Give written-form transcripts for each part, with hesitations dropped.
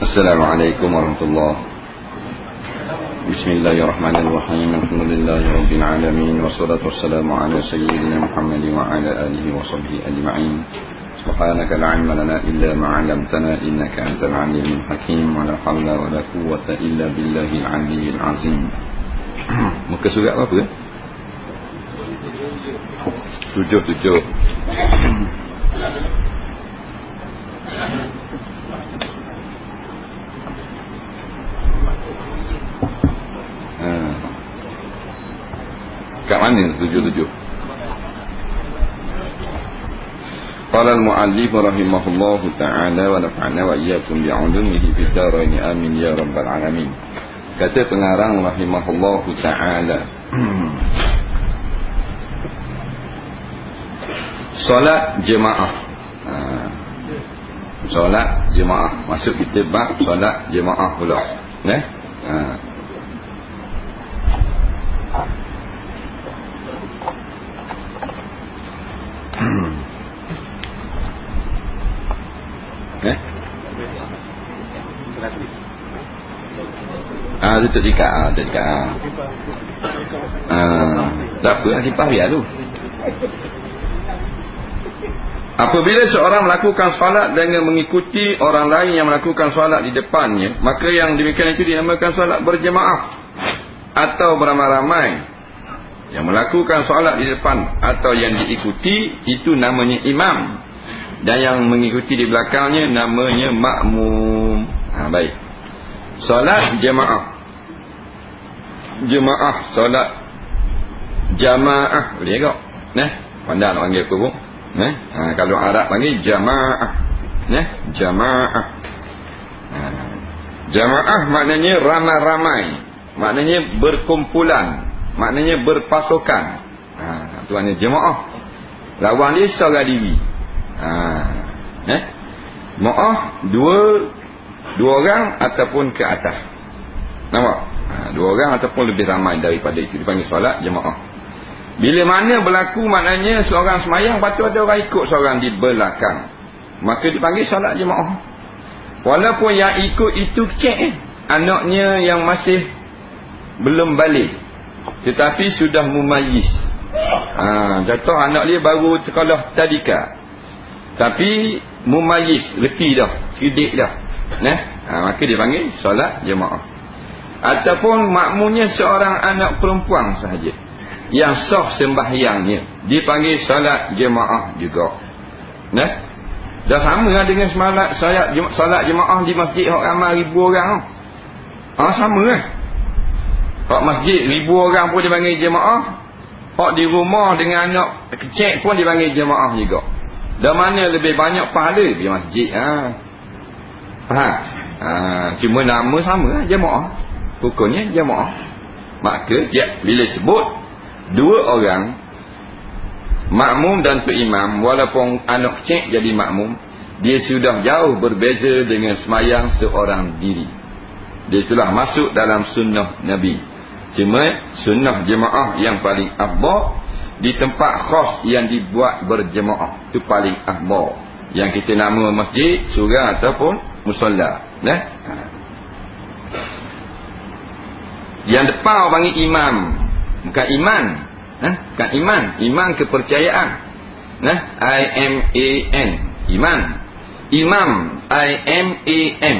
Assalamualaikum warahmatullahi wabarakatuh. Bismillahirrahmanirrahim. Alhamdulillahi rabbil alamin wassalatu wassalamu ala sayyidina Muhammad wa ala alihi wa sahbihi ajma'in. Subhanaka la ilma lana illa ma 'allamtana innaka antal alimul hakim. Wa la hawla wa la quwwata illa billahil aliyyil azim. Muka surat apa ya? 77. Kat mana 77? Qala al-mu'allif rahimahullahu ta'ala wa nafa'ana wa iyyakum bi'ulumihi fid dharain amin ya rabbal alamin. Kata pengarang rahimahullahu ta'ala, solat jemaah. Solat jemaah, masuk kita bab solat jemaah pula. Itu dekat. Tak apa, kipas biar tu. Apabila seorang melakukan solat dengan mengikuti orang lain yang melakukan solat di depannya, maka yang demikian itu dinamakan solat berjemaah atau beramai-ramai. Yang melakukan solat di depan atau yang diikuti itu namanya imam, dan yang mengikuti di belakangnya namanya makmum. Baik. Solat jemaah. Jemaah, solat jamaah, boleh tak? Pandai nak panggil apa pun. Kalau Arab panggil jamaah. Jamaah. Jamaah maknanya ramai-ramai, maknanya berkumpulan, maknanya berpasukan. Itu maknanya jemaah. Lawan dia seorang diri. Jemaah dua orang ataupun ke atas. Nampak? Dua orang ataupun lebih ramai daripada itu dipanggil solat jemaah. Bila mana berlaku maknanya seorang semayang, patut ada orang ikut seorang di belakang, maka dipanggil solat jemaah. Walaupun yang ikut itu kecil, anaknya yang masih belum balik, tetapi sudah mumayyiz. Contoh anak dia baru sekolah tadika, tapi mumayyiz, reti dah, cerdik dah. Maka dipanggil solat jemaah. Ataupun makmumnya seorang anak perempuan sahaja yang sah sembahyangnya, dipanggil solat jemaah juga. Dah sama dengan solat jemaah di masjid hak ramai ribu orang. Sama kan? Hak masjid ribu orang pun dipanggil jemaah. Hak di rumah dengan anak kecil pun dipanggil jemaah juga. Dah mana lebih banyak pahala di masjid. Faham? Cuma nama sama jemaah. Hukumnya jemaah. Maka bila sebut dua orang makmum dan tu imam, walaupun anak kecil jadi makmum, dia sudah jauh berbeza dengan semayang seorang diri. Dia telah masuk dalam sunnah Nabi. Cuma sunnah jemaah yang paling afdal di tempat khas yang dibuat berjemaah, itu paling afdal. Yang kita nama masjid, surau ataupun musalla. Yang depan orang panggil imam, bukan iman. Bukan iman, iman kepercayaan. I-M-A-N, iman. Imam, I-M-A-M.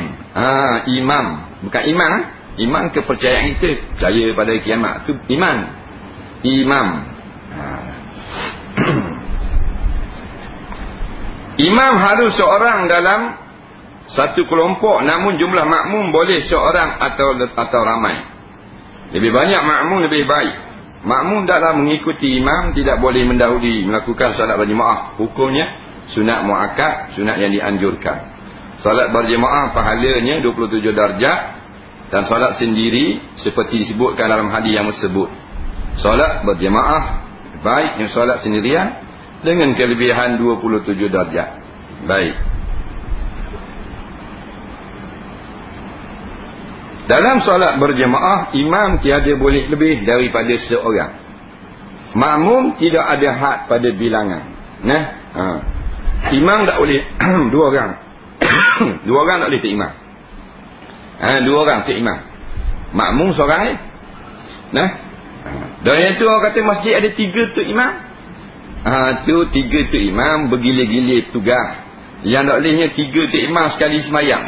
Imam, bukan iman. Iman kepercayaan kita, percaya pada kiamat, itu iman. Imam. Imam harus seorang dalam satu kelompok, namun jumlah makmum boleh seorang atau ramai. Lebih banyak makmum lebih baik. Makmum dalam mengikuti imam tidak boleh mendahului melakukan solat berjemaah. Hukumnya sunat muakkad, sunat yang dianjurkan. Solat berjemaah pahalanya 27 darjat, dan solat sendiri seperti disebutkan dalam hadis yang tersebut. Solat berjemaah baik yang solat sendirian dengan kelebihan 27 darjat. Baik. Dalam solat berjemaah, imam tiada boleh lebih daripada seorang. Makmum tidak ada had pada bilangan. Imam tak boleh dua orang. Dua orang tak boleh imam. Dua orang tu imam. Makmum seorang ni. Nah. Dan yang tu orang kata masjid ada 3 tu imam. Tu 3 tu imam bergilir-gilir tugas. Yang tak bolehnya 3 tu imam sekali semayang.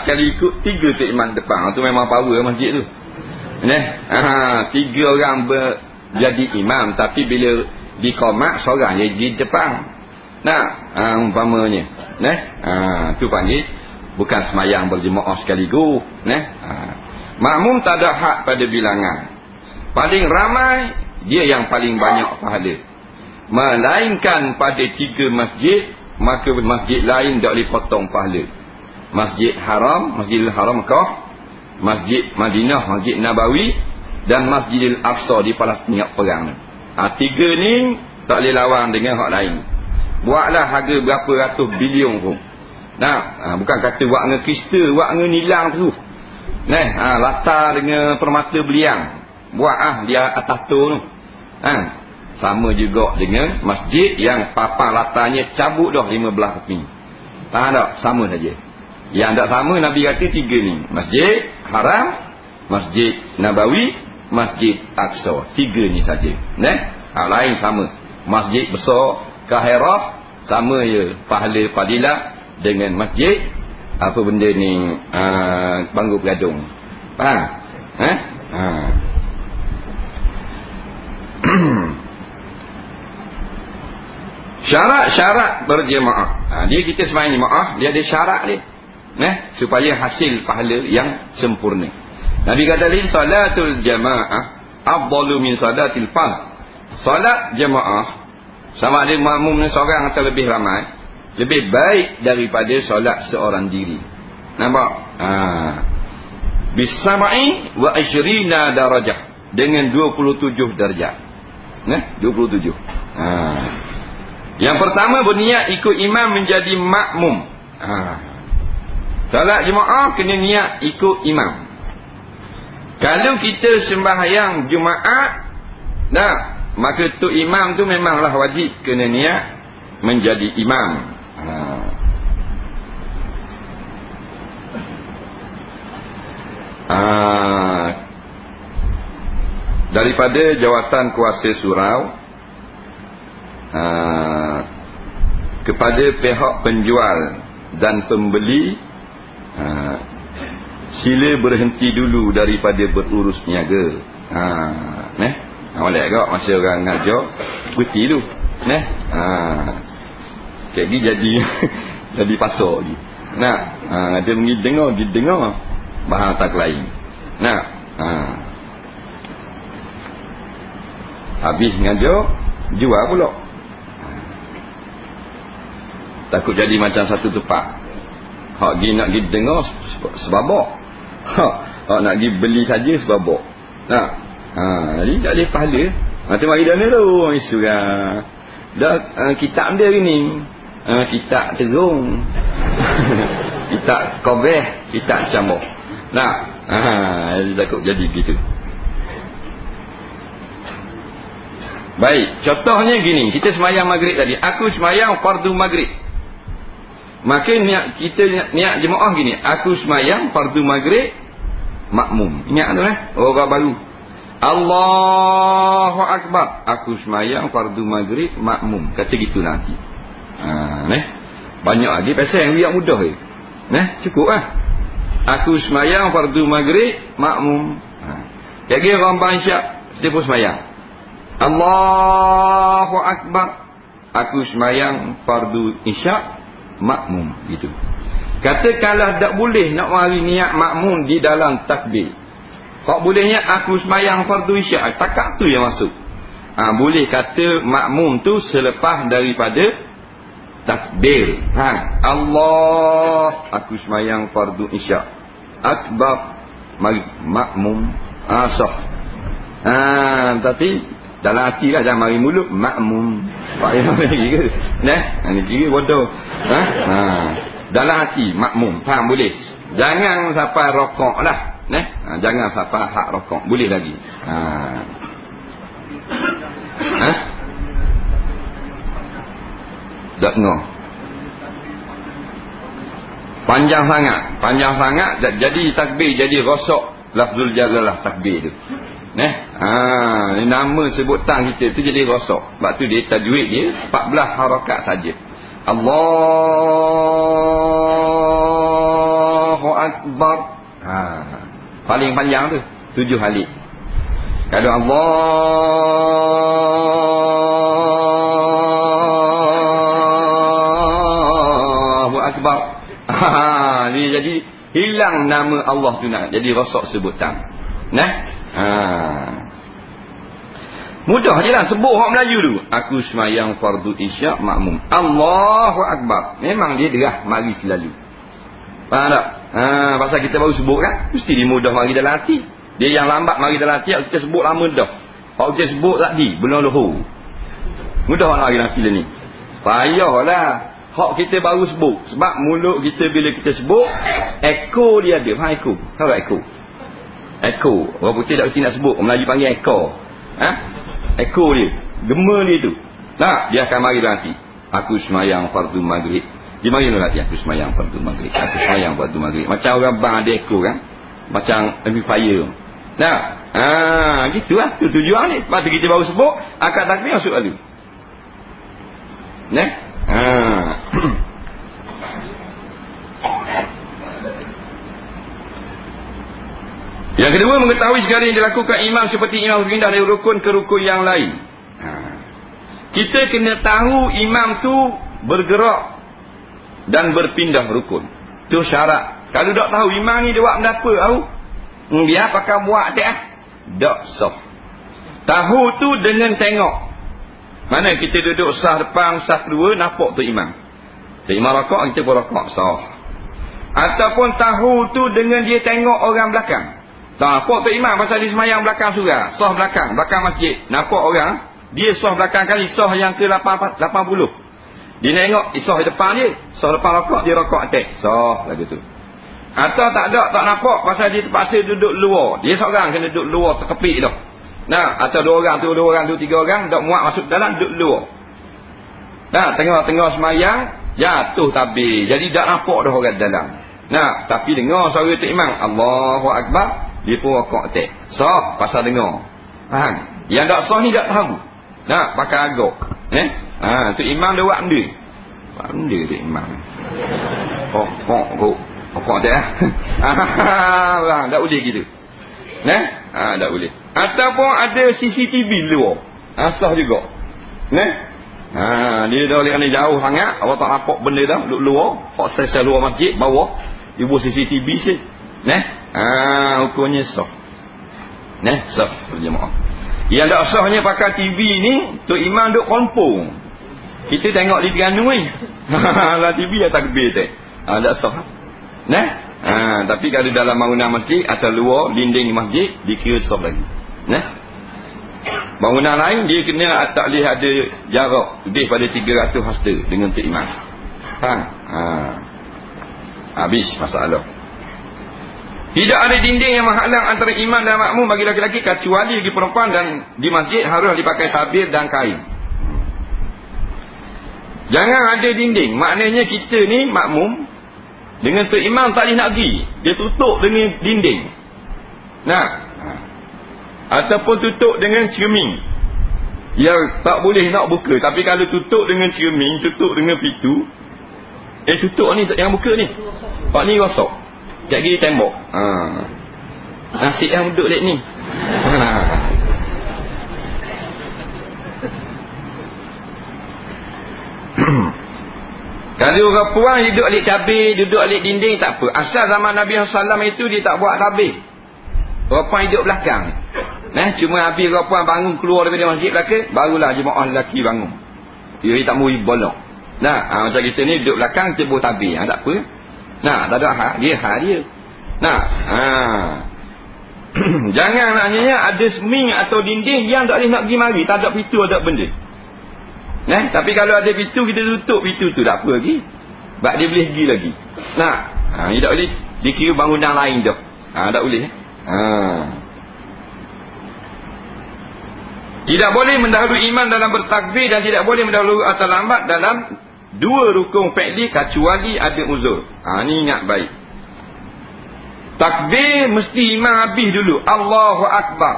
Sekali ikut 3 tu imam depan. Tu memang power masjid tu. 3 orang jadi imam, tapi bila diqamat seorang jadi depan. Umpamanya. Tu panggil bukan semayang berjemaah sekaligus. Makmum tak ada hak pada bilangan. Paling ramai dia yang paling banyak pahala. Melainkan pada 3 masjid, maka masjid lain tak boleh potong pahala. Masjid Haram, Masjidil Haram Mekah, Masjid Madinah, Masjid Nabawi, dan Masjidil Aqsa di Palestin perang. 3 ni tak boleh lawan dengan hak lain. Buatlah harga berapa ratus bilion pun. Bukan kata buat dengan kristal, buat dengan nilang terus. Latar dengan permata beliang. Buat di atas tu. Sama juga dengan masjid yang papan latarnya cabut dah 15 tepi. Tak? Sama saja. Yang tak sama Nabi kata 3 ni. Masjid Haram, Masjid Nabawi, Masjid Aqsa. 3 ni saja. Lain sama. Masjid besar Kahirah sama je pahala fadilah dengan masjid apa benda ni Banggu Bergadung. Faham? Syarat berjemaah. Dia kita sembahyang jemaah, dia ada syarat dia. Supaya hasil pahala yang sempurna. Nabi kata lagi salatul jamaah afdalu min salatil fard. Salat jemaah sama ada makmum seorang atau lebih ramai, lebih baik daripada solat seorang diri. Nampak? Bisama'i wa asyrina darajah, dengan 27 darjah. 27. Yang pertama berniat ikut imam menjadi makmum. Solat jemaah kena niat ikut imam. Kalau kita sembahyang Jumaat, maka tu imam tu memanglah wajib kena niat menjadi imam. Daripada jawatan kuasa surau kepada pihak penjual dan pembeli, sila berhenti dulu daripada berurus niaga. Boleh agak masa orang ngajar berhenti dulu. Kayak gini jadi pasar lagi. Dia pergi dengar bahan tak lain. Habis ngajar jual pula. Takut jadi macam satu tempat. Hak pergi nak pergi dengar sebabak. Hak nak pergi beli saja sebabak. Jadi tak boleh pahala. Nanti mari dah ni tu isu kan. Dah kitab dia ni. Kitab terung. Kitab kobeh, kitab cambuk. Takut jadi gitu. Baik, contohnya gini, kita semayang maghrib tadi. Aku semayang fardu maghrib. Maka niat jemaah gini, aku semayang fardu maghrib makmum. Ingat tu orang baru. Allahu Akbar, aku semayang fardu maghrib makmum. Kata gitu nanti. Banyak lagi pasal yang biar mudah ni. Cukup lah. Aku semayang fardu maghrib makmum. Jadi orang bangsa dia pun semayang. Allahu Akbar, aku semayang fardu isyak makmum, gitu. Katakanlah tak boleh nak mari niat makmum di dalam takbir. Kok bolehnya aku semayang fardu isyak, takat tu yang masuk. Boleh kata makmum tu selepas daripada takbir. Allah, aku semayang fardu isyak. Akbar, mari makmum sah. Tapi dalam hati lah, jangan mari mulut makmum. Pak yang lagi ke? Ini kira bodoh. Dalam hati makmum, faham boleh. Jangan sampai rokok lah. Jangan sampai hak rokok, boleh lagi. Tak dengar. Panjang sangat jadi takbir, jadi rosak lafzul jalalah takbir tu. Nama sebutan kita tu jadi rosak. Sebab tu dia tajwid dia 14 harakat saja. Allahu Akbar. Paling panjang tu 7 halid. Kalau Allahu Akbar, dia jadi hilang nama Allah tu, nak jadi rosak sebutan. Mudah je lah sebut orang Melayu tu. Aku semayang fardu isyak makmum, Allahu Akbar. Memang dia derah mari selalu. Faham tak? Pasal kita baru sebut kan, mesti dia mudah mari dalam hati. Dia yang lambat mari dalam hati, kita sebut lama dah. Kalau kita sebut tadi belum lohor, mudah mari dalam hati ni. Payahlah hak kita baru sebut. Sebab mulut kita bila kita sebut, echo dia ada. Faham echo? Tahu tak echo? Echo. Orang putih tak mesti nak sebut, orang Melayu panggil echo. Echo dia, gema dia tu. Dia akan mari dalam hati. Aku semayang fardu maghrib. Dia mari dalam hati, aku semayang fardu maghrib. Aku semayang fardu maghrib. Macam orang bang ada echo kan, macam amplifier. Gitu lah. Tu tujuan ni. Lepas tu kita baru sebut, akad takbir masuk lalu. Yang kedua, mengetahui segala yang dilakukan imam seperti imam berpindah dari rukun ke rukun yang lain. Kita kena tahu imam tu bergerak dan berpindah rukun. Itu syarat. Kalau tak tahu imam ni dia buat benda apa tahu, dia pakai buat tak sah. Tahu tu dengan tengok. Mana kita duduk sah depan, sah kedua, nampak tu imam. Tu imam rakaat, kita pun rakaat sah. Ataupun tahu tu dengan dia tengok orang belakang. Nampak tu imam pasal dia semayang belakang surah, sah belakang masjid. Nampak orang, dia sah belakang kali, sah yang ke 80. Dia tengok sah depan dia, sah depan rakaat, dia rakaat atas. Sah lagu tu. Atau tak nampak pasal dia terpaksa duduk luar. Dia seorang kena duduk luar terkepit dah. Atau dua orang tu, tiga orang tak muat masuk dalam, duduk luar. Tengah semayang, jatuh tabir. Jadi tak nampak dah orang dalam. Tapi dengar suara tu imam, Allahu Akbar, dia pun rakaat atas. Sah pasal dengar. Faham? Yang tak sah ni tak tahu. Pakai agak. Tu imam dia buat benda. Buat benda tu imam. Rakaat atas. Tak boleh gitu. Tak boleh. Ataupun ada CCTV luar. Sah juga. Dia dah boleh kena jauh sangat, awak tak nampak benda dah duduk luar, hak sel luar masjid bawah, dia buat CCTV sikit. Hukumnya sah. Sah berjemaah. Yang tak sahnya pakai TV ni, tu imam duk kompong. Kita tengok di Terengganu ni. Lah TV ya takbir tak. Tak sah. Tapi kalau dalam bangunan masjid atau luar dinding masjid, dikira sah lagi. Bangunan lain dia kena tak boleh ada jarak lebih pada 300 hasta dengan tu imam. Habis masalah. Tidak ada dinding yang menghalang antara imam dan makmum bagi lelaki kecuali bagi perempuan, dan di masjid harus dipakai tabir dan kain. Jangan ada dinding. Maknanya kita ni makmum dengan tu imam tak boleh nak pergi, dia tutup dengan dinding. Ataupun tutup dengan cermin yang tak boleh nak buka. Tapi kalau tutup dengan cermin, tutup dengan pintu, tutup ni yang buka ni, pak ni rosak, jadi tembok. Nasib yang duduk dek ni. Kalau orang puan duduk alik tabir, duduk alik dinding, tak apa. Asal zaman Nabi SAW itu dia tak buat tabir. Orang puan duduk belakang. Cuma habis orang puan bangun keluar daripada masjid belakang, barulah jemaah lelaki bangun. Dia tak mau bolong. Macam kita ni duduk belakang, kita buat tabir. Tak apa. Tak ada hak dia, Jangan naknya ada seming atau dinding yang tak boleh nak pergi mari, tak ada pintu, ada benda. Tapi kalau ada pintu, kita tutup pintu tu, tak apa lagi. Sebab dia boleh pergi lagi. Dia tak boleh dikira bangunan lain dah. Tak boleh. Tidak boleh mendahului imam dalam bertakbir, dan tidak boleh mendahului atau lambat dalam dua rukun fi'li kecuali ada uzur. Ni ingat baik. Takbir mesti imam habis dulu. Allahu Akbar.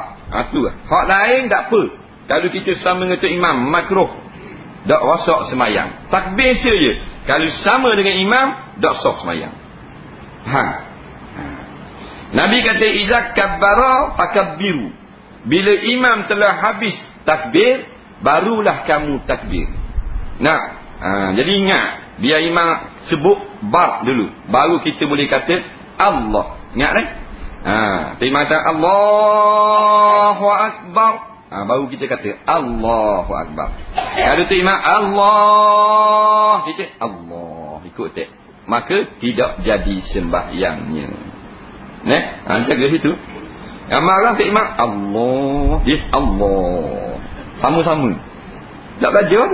Tu. Hak lain tak apa. Kalau kita sama dengan imam, makruh. Tak rosak semayang. Takbir saja. Kalau sama dengan imam, tak sah semayang. Nabi kata, iza kabbara fakabbiru. Bila imam telah habis takbir, barulah kamu takbir. Jadi ingat, biar imam sebut bar dulu, baru kita boleh kata Allah. Ingat kan? Imam kata Allahu Akbar, baru kita kata Allahu Akbar. Kalau tu imam Allah, kita Allah ikut tak, maka tidak jadi sembahyangnya. Jaga situ. Marah ke imam Allah, dia Allah, sama-sama tak belajar.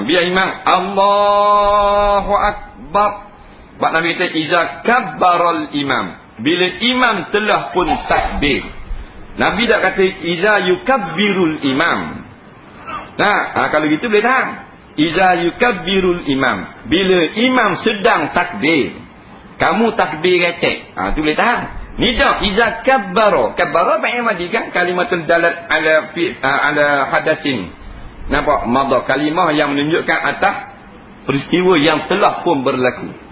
Biar imam Allahu Akbar. Sebab Nabi kata iza kabbaral imam, bila imam telah pun takbir. Nabi tak kata iza yukabbirul imam. Kalau gitu boleh tahan. Iza yukabbirul imam, bila imam sedang takbir, kamu takbir retek. Tu boleh tahan. Ni dah iza kabbara. Kabbara banyak madi kan kalimatul dalat ala hadasin. Nampak madha, kalimah yang menunjukkan atas peristiwa yang telah pun berlaku.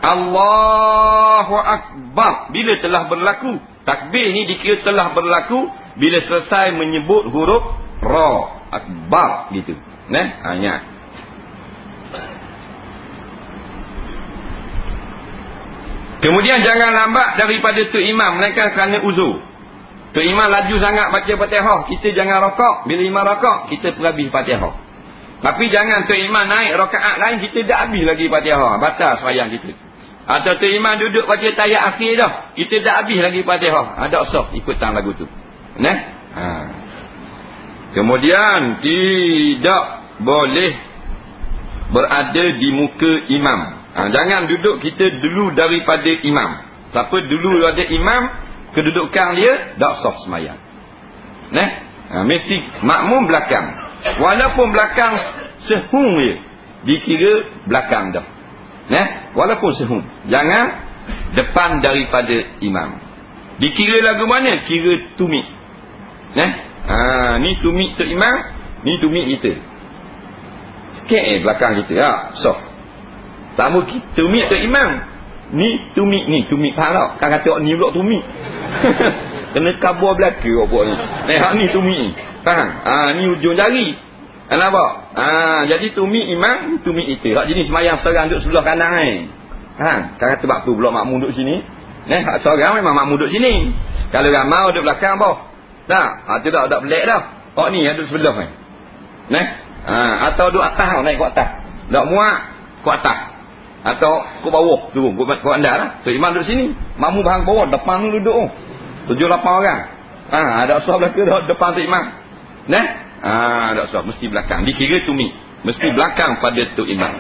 Allahu Akbar bila telah berlaku. Takbir ni dikira telah berlaku bila selesai menyebut huruf ra, akbar gitu. Ingat. Kemudian jangan lambat daripada tu imam, melainkan kerana uzur. Tu imam laju sangat baca Fatihah, kita jangan rakaat. Bila imam rakaat, kita perhabis Fatihah. Tapi jangan tu imam naik rakaat lain, kita dah habis lagi Fatihah, batal sembahyang kita. Atau tu imam duduk baca tayat akhir dah, kita dah habis lagi Fatihah, ada sah ikutan lagu tu. Kemudian tidak boleh berada di muka imam. Jangan duduk kita dulu daripada imam. Siapa dulu ada imam, kedudukan dia tak sah sembahyang. Mesti makmum belakang. Walaupun belakang sehung dia, dikira belakang dah. Walaupun sehung, jangan depan daripada imam. Dikira lagu mana? Kira tumit. Ni tumit tu imam, ni tumit kita. Sikit belakang kita. Sah. Sama tumit tu imam, ni tumit faham tak? Kan kata ni pula tumit. Kena kabur belaka apa ni. Ni tumit ni. Faham? Ni ujung jari. Nampak? Jadi tumit imam, tumit kita. Hak jenis semayang seorang duduk sebelah kanan kan kata sebab tu pula makmum duduk sini. Hak seorang memang makmum duduk sini. Kalau ramai duduk belakang bawah. Tu tak pelik dah. Hak ni duduk sebelah ni. Atau duduk atas, naik ke atas. Tak muat ke atas. Atau ke bawah turun ke andar lah. So imam duduk sini, makmum bahang bawah, depan tu duduk 7-8 orang. Ada suah belakang depan tu imam. Tak suah, mesti belakang. Dikira tumit, mesti belakang pada tu imam.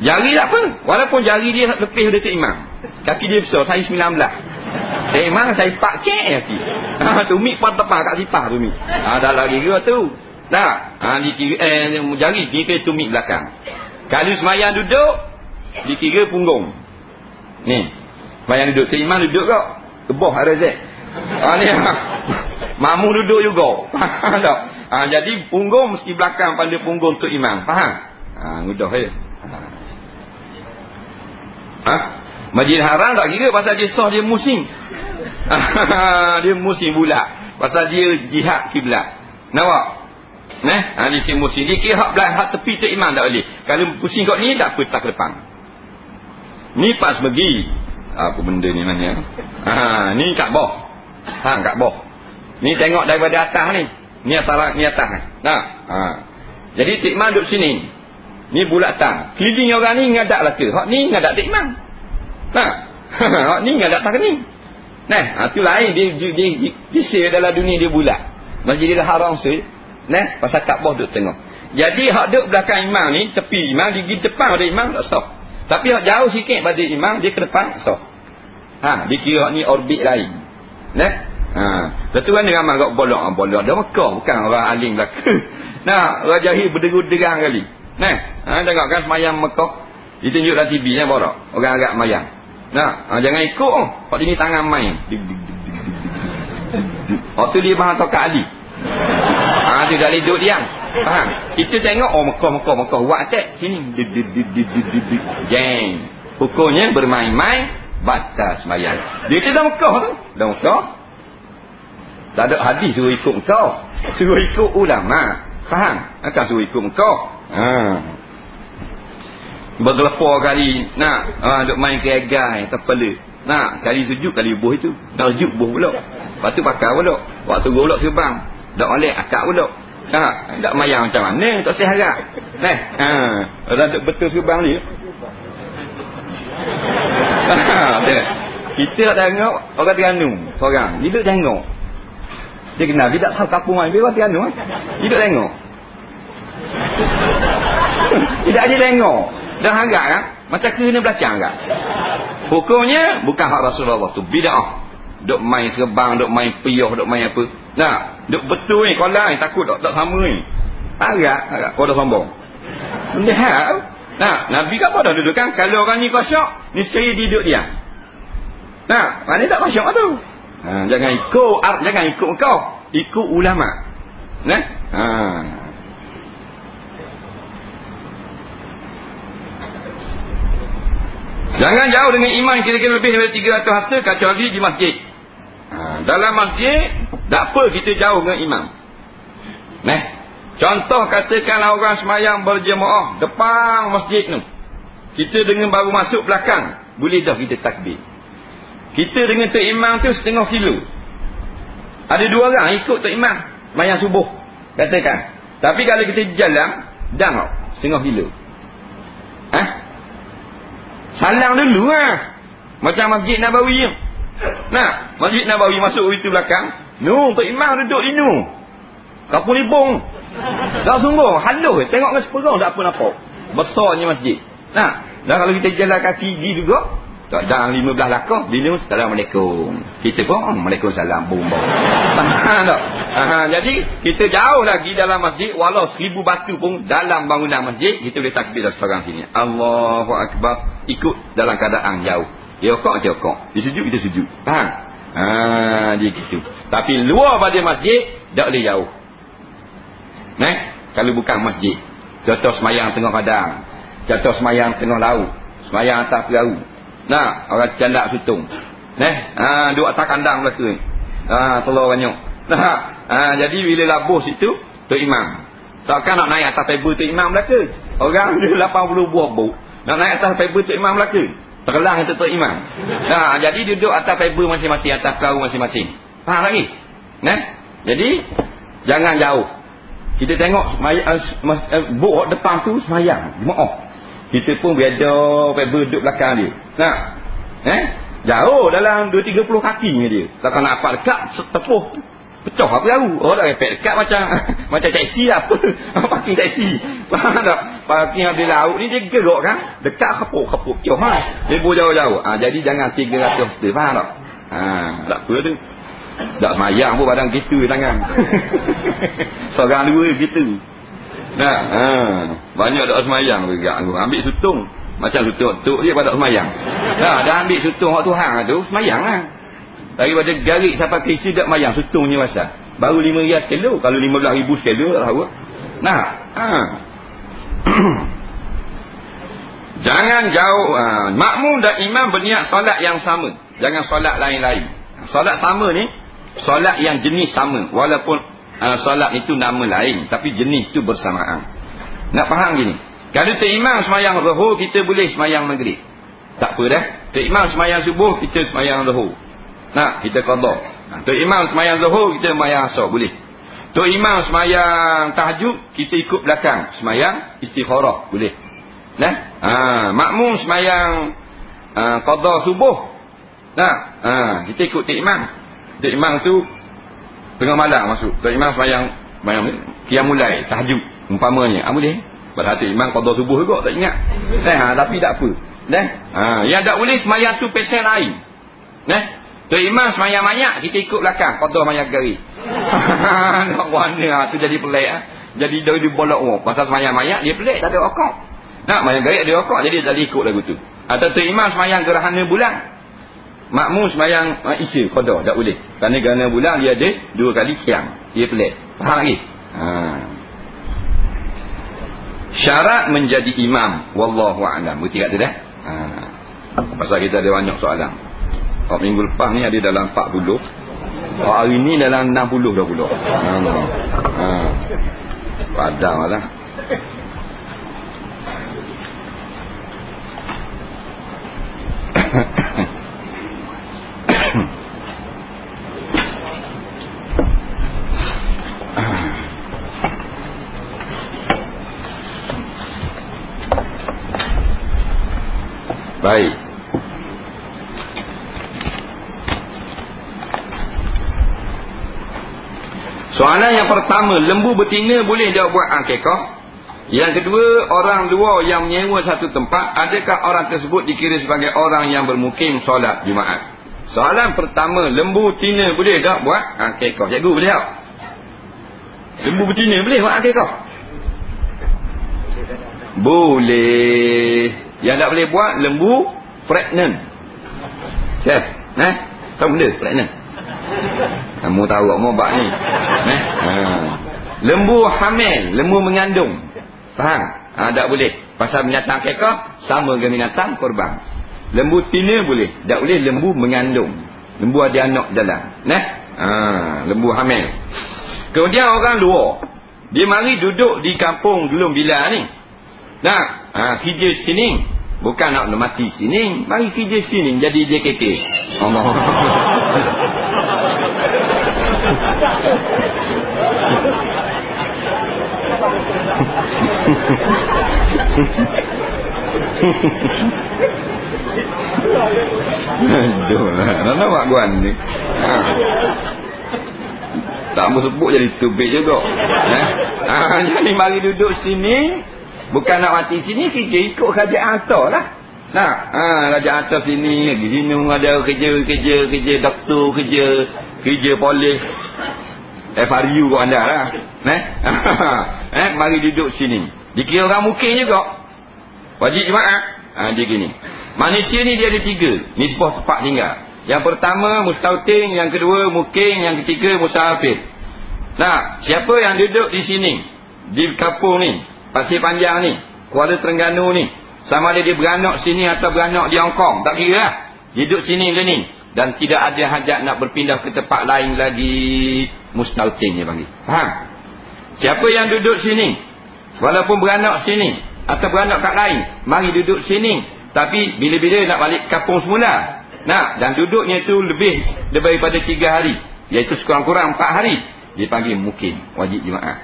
Jari tak apa, walaupun jari dia lebih dari tu imam. Kaki dia besar, saya 19. Imam saya 4 cek kaki. Tumit pun depan kat sipah tumit. Dah lagi kira tu. Dikira jari dikira tumit belakang. Kalau semayang duduk, dikira punggung. Ni semayang duduk, tu imam duduk kok keboh ada zek. Ni makmum duduk juga. Faham tak? Jadi punggung mesti belakang pada punggung tu imam. Faham? Mudah ya. Masjid Haram tak kira pasal dia sah, dia musim. Dia musim bulat. Pasal dia jihad kiblat. Nampak? Dia musim. Dia kira hak tepi tu imam tak boleh. Kalau pusing kat ni tak apa, tak ke depan. Ni pas bagi. Apa benda ni namanya? Ni Kaabah. Kaabah. Ni tengok daripada atas ni. Ni atas jadi Tok Imam duduk sini. Ni bulatan. Keliling orang ni ngadak lah ke? Hak ni ngadak Tok Imam. Hak ni ngadak tak ni. Tu lain dia share dalam dunia dia bulat. Masjidil Haram tu. Pasal Kaabah duduk tengok. Jadi hak duduk belakang imam ni, tepi imam, dia pergi depan pada imam tak sah. Tapi hak jauh sikit pada imam, dia ke depan sah. Dia kira hak ni orbit lain. Lepas tu kan dia ramal kat bolok dah Mekah, bukan orang alim belaka. Orang jahil berderang kali. Nah, tengok kan semayang Mekah. Ditunjuk dalam TV kan borak. Orang agak semayang. Nah, jangan ikut oh. Kau ini tangan main. Waktu dia bahang tokat Ali. Tu dah duduk diam. Faham? Kita tengok oh Mekah. Buat attack sini. Jeng. Hukumnya bermain-main batas semayang. Dia kata Mekah tu. Dah Mekah. Tak ada hadis suruh ikut kau. Suruh ikut ulama. Faham? Akan suruh ikut kau. Bergelepar kali. Duk main keregai. Terpela. Kali sujud kali buh itu. Dah sujud buh pula. Lepas tu pakai pula. Waktu golok sebang. Dah oleh akak pula. Tak mayang macam mana. Tak saya harap. Dah betul sebang ni. Kita tak tengok orang Terengganu seorang. Dia duduk tengok. Dia kenal. Dia tak tahu kampung mana. Dia orang Terengganu. Dia duduk tengok. Tidak dia tengok. Dah harap kan. Macam kena belacang kan. Hukumnya bukan hak Rasulullah tu. Bida'ah. Duk main serbang, duk main piyah, duk main apa. Duk betul ni. Kalau ni takut tak sama ni. Harap. Kau dah sombong. Benda hal. Nabi kan pada duduk kan. Kalau orang ni kosyak, niscaya dia duduk diam. Mana tak kosyak tu. Jangan ikut kau. Ikut ulama. Jangan jauh dengan iman kira-kira lebih daripada 300 hasta kecuali di masjid. Dalam masjid, tak apa kita jauh dengan imam. Contoh katakanlah orang semayang berjemaah depan masjid tu. Kita dengan baru masuk belakang, boleh dah kita takbir. Kita dengan tok imam tu setengah kilo. Ada 2 orang ikut tok imam semayang subuh. Katakan. Tapi kalau kita jalan, dah setengah kilo. Salang dulu macam Masjid Nabawi. Masjid Nabawi masuk itu belakang. Tok imam duduk di kapur libung. Tak sungguh halus. Tengok dengan seperang tak apa nampak. Besarnya masjid. Dan kalau kita jalan kaki pergi juga, tak dalam 15 langkah bila Assalamualaikum. Kita pun Waalaikumsalam boom. Jadi kita jauh lagi dalam masjid, walau 1000 batu pun dalam bangunan masjid kita boleh takbir seorang sini. Allahu Akbar. Ikut dalam keadaan jauh. Dia okok. Dia sujud kita sujud. Faham? Dia gitu. Tapi luar pada masjid tak boleh jauh. Kalau bukan masjid. Contoh semayang tengah padang. Contoh semayang tengah laut. Semayang atas perahu. Orang candak sutung. Duduk atas kandang belakang. Telur banyak. Jadi bila labuh situ, tok imam. Takkan nak naik atas paper tok imam belakang. Orang ada 80 buah buk. Nak naik atas paper tok imam belakang. Terlang itu tok imam. Jadi duduk atas paper masing-masing, atas perahu masing-masing. Faham lagi? Jadi jangan jauh. Kita tengok buk depan tu semayang. Maaf. Kita pun beda paper duduk belakang dia. Jauh dalam 2-30 kakinya dia. Takkan nak apa dekat tepuh. Pecah apa jauh. Dah repek dekat macam taksi apa. Parking taksi. Faham tak? Parking habis laut ni dia gerak kan. Dekat kepuk. Pecah dia jauh-jauh. Jadi jangan 300 hasta. Faham tak? Tak apa tu. Tak semayang pun badan gitu tangan. Seorang 2 gitu. Banyak tak semayang juga. Ambil sutung. Macam sutung dia pada semayang. Dah ambil sutung hak Tuhan tu, semayang lah. Daripada garik sampai ke isi tak semayang sutungnya pasal. Baru 5 rias kilo. Kalau 15,000 kilo tak tahu. Jangan jauh. Makmum dan imam berniat solat yang sama. Jangan solat lain-lain. Solat sama ni, solat yang jenis sama. Walaupun solat itu nama lain, tapi jenis itu bersamaan. Nak faham gini? Kalau tok imam semayang zuhur, kita boleh semayang maghrib. Tak apa dah. Tok imam semayang subuh, kita semayang zuhur. Kita qada. Tok imam semayang zuhur, kita semayang asar, boleh. Tok imam semayang tahajud, kita ikut belakang, semayang istikharah, boleh. Makmum semayang qada subuh. Kita ikut tok imam. Tok imam tu tengah malam masuk. Tok imam semayang qiyamul lail, tahajud umpamanya. Boleh. Berarti imam qada subuh juga tak ingat. Tapi tak apa. Yang tak boleh semayang tu pesen lain. Tok imam semayang banyak, kita ikut belakang qada banyak gari. Nak warna tu jadi pelik. jadi dari bolak orang. Pasal semayang mayat dia pelik, tak ada okok. Nak mayang gaib dia okok, jadi tak ikut lagu tu. Atau tu imam semayang gerhana bulan, makmum semayang isya qada, tak boleh. Kerana gerhana bulan dia ada 2 kali qiyam. Dia pelik. Faham lagi? Syarat menjadi imam wallahu a'lam. Berarti kat tu dah. Pasal kita ada banyak soalan. Minggu lepas ni ada dalam 40. Hari ni dalam 60 dah pula. Padang lah. Baik. Soalan yang pertama, lembu betina boleh dia buat akikah? Yang kedua, orang luar yang menyewa satu tempat, adakah orang tersebut dikira sebagai orang yang bermukim solat Jumaat? Soalan pertama, lembu betina boleh tak buat akikah? Cikgu boleh tak? Lembu betina boleh buat akikah? Boleh. Yang tak boleh buat lembu pregnant. Chef, tahu benda pregnant? Kamu tahu kamu bak ni. Lembu hamil, lembu mengandung. Faham? Tak boleh. Pasal binatang akikah sama dengan binatang korban. Lembu tina boleh, tak boleh lembu mengandung. Lembu ada anak jalan. Lembu hamil. Kemudian orang luar, dia mari duduk di kampung Gelung Bila ni. Kerja sini, bukan nak mati sini, mari kerja sini jadi JKK. Allah. Aduh lah, nak buat guan ni. Tak bersebut jadi tubik juga. Jadi mari duduk sini, bukan nak mati sini, kerja ikut kerajaan atas lah. Kerajaan atas sini, di sini ada kerja doktor, kerja polis, FRU kat anda lah. Mari duduk sini. Dikira orang mukim juga. Wajib Jumaat. Dia gini. Manusia ni dia ada 3 nisbah tempat tinggal. Yang pertama mustautin, yang kedua mukim, yang ketiga musafir. Siapa yang duduk di sini, di kampung ni, Pasir Panjang ni, Kuala Terengganu ni, sama ada dia beranak sini atau beranak di Hong Kong, tak kira lah. Duduk sini ke ni, dan tidak ada hajat nak berpindah ke tempat lain lagi, mustautin dia panggil. Faham? Siapa yang duduk sini, walaupun beranak sini atau beranak kat lain, mari duduk sini, tapi bila-bila nak balik kampung semula, dan duduknya itu lebih daripada 3 hari, iaitu sekurang-kurang 4 hari, dia panggil mukim, wajib Jumaat.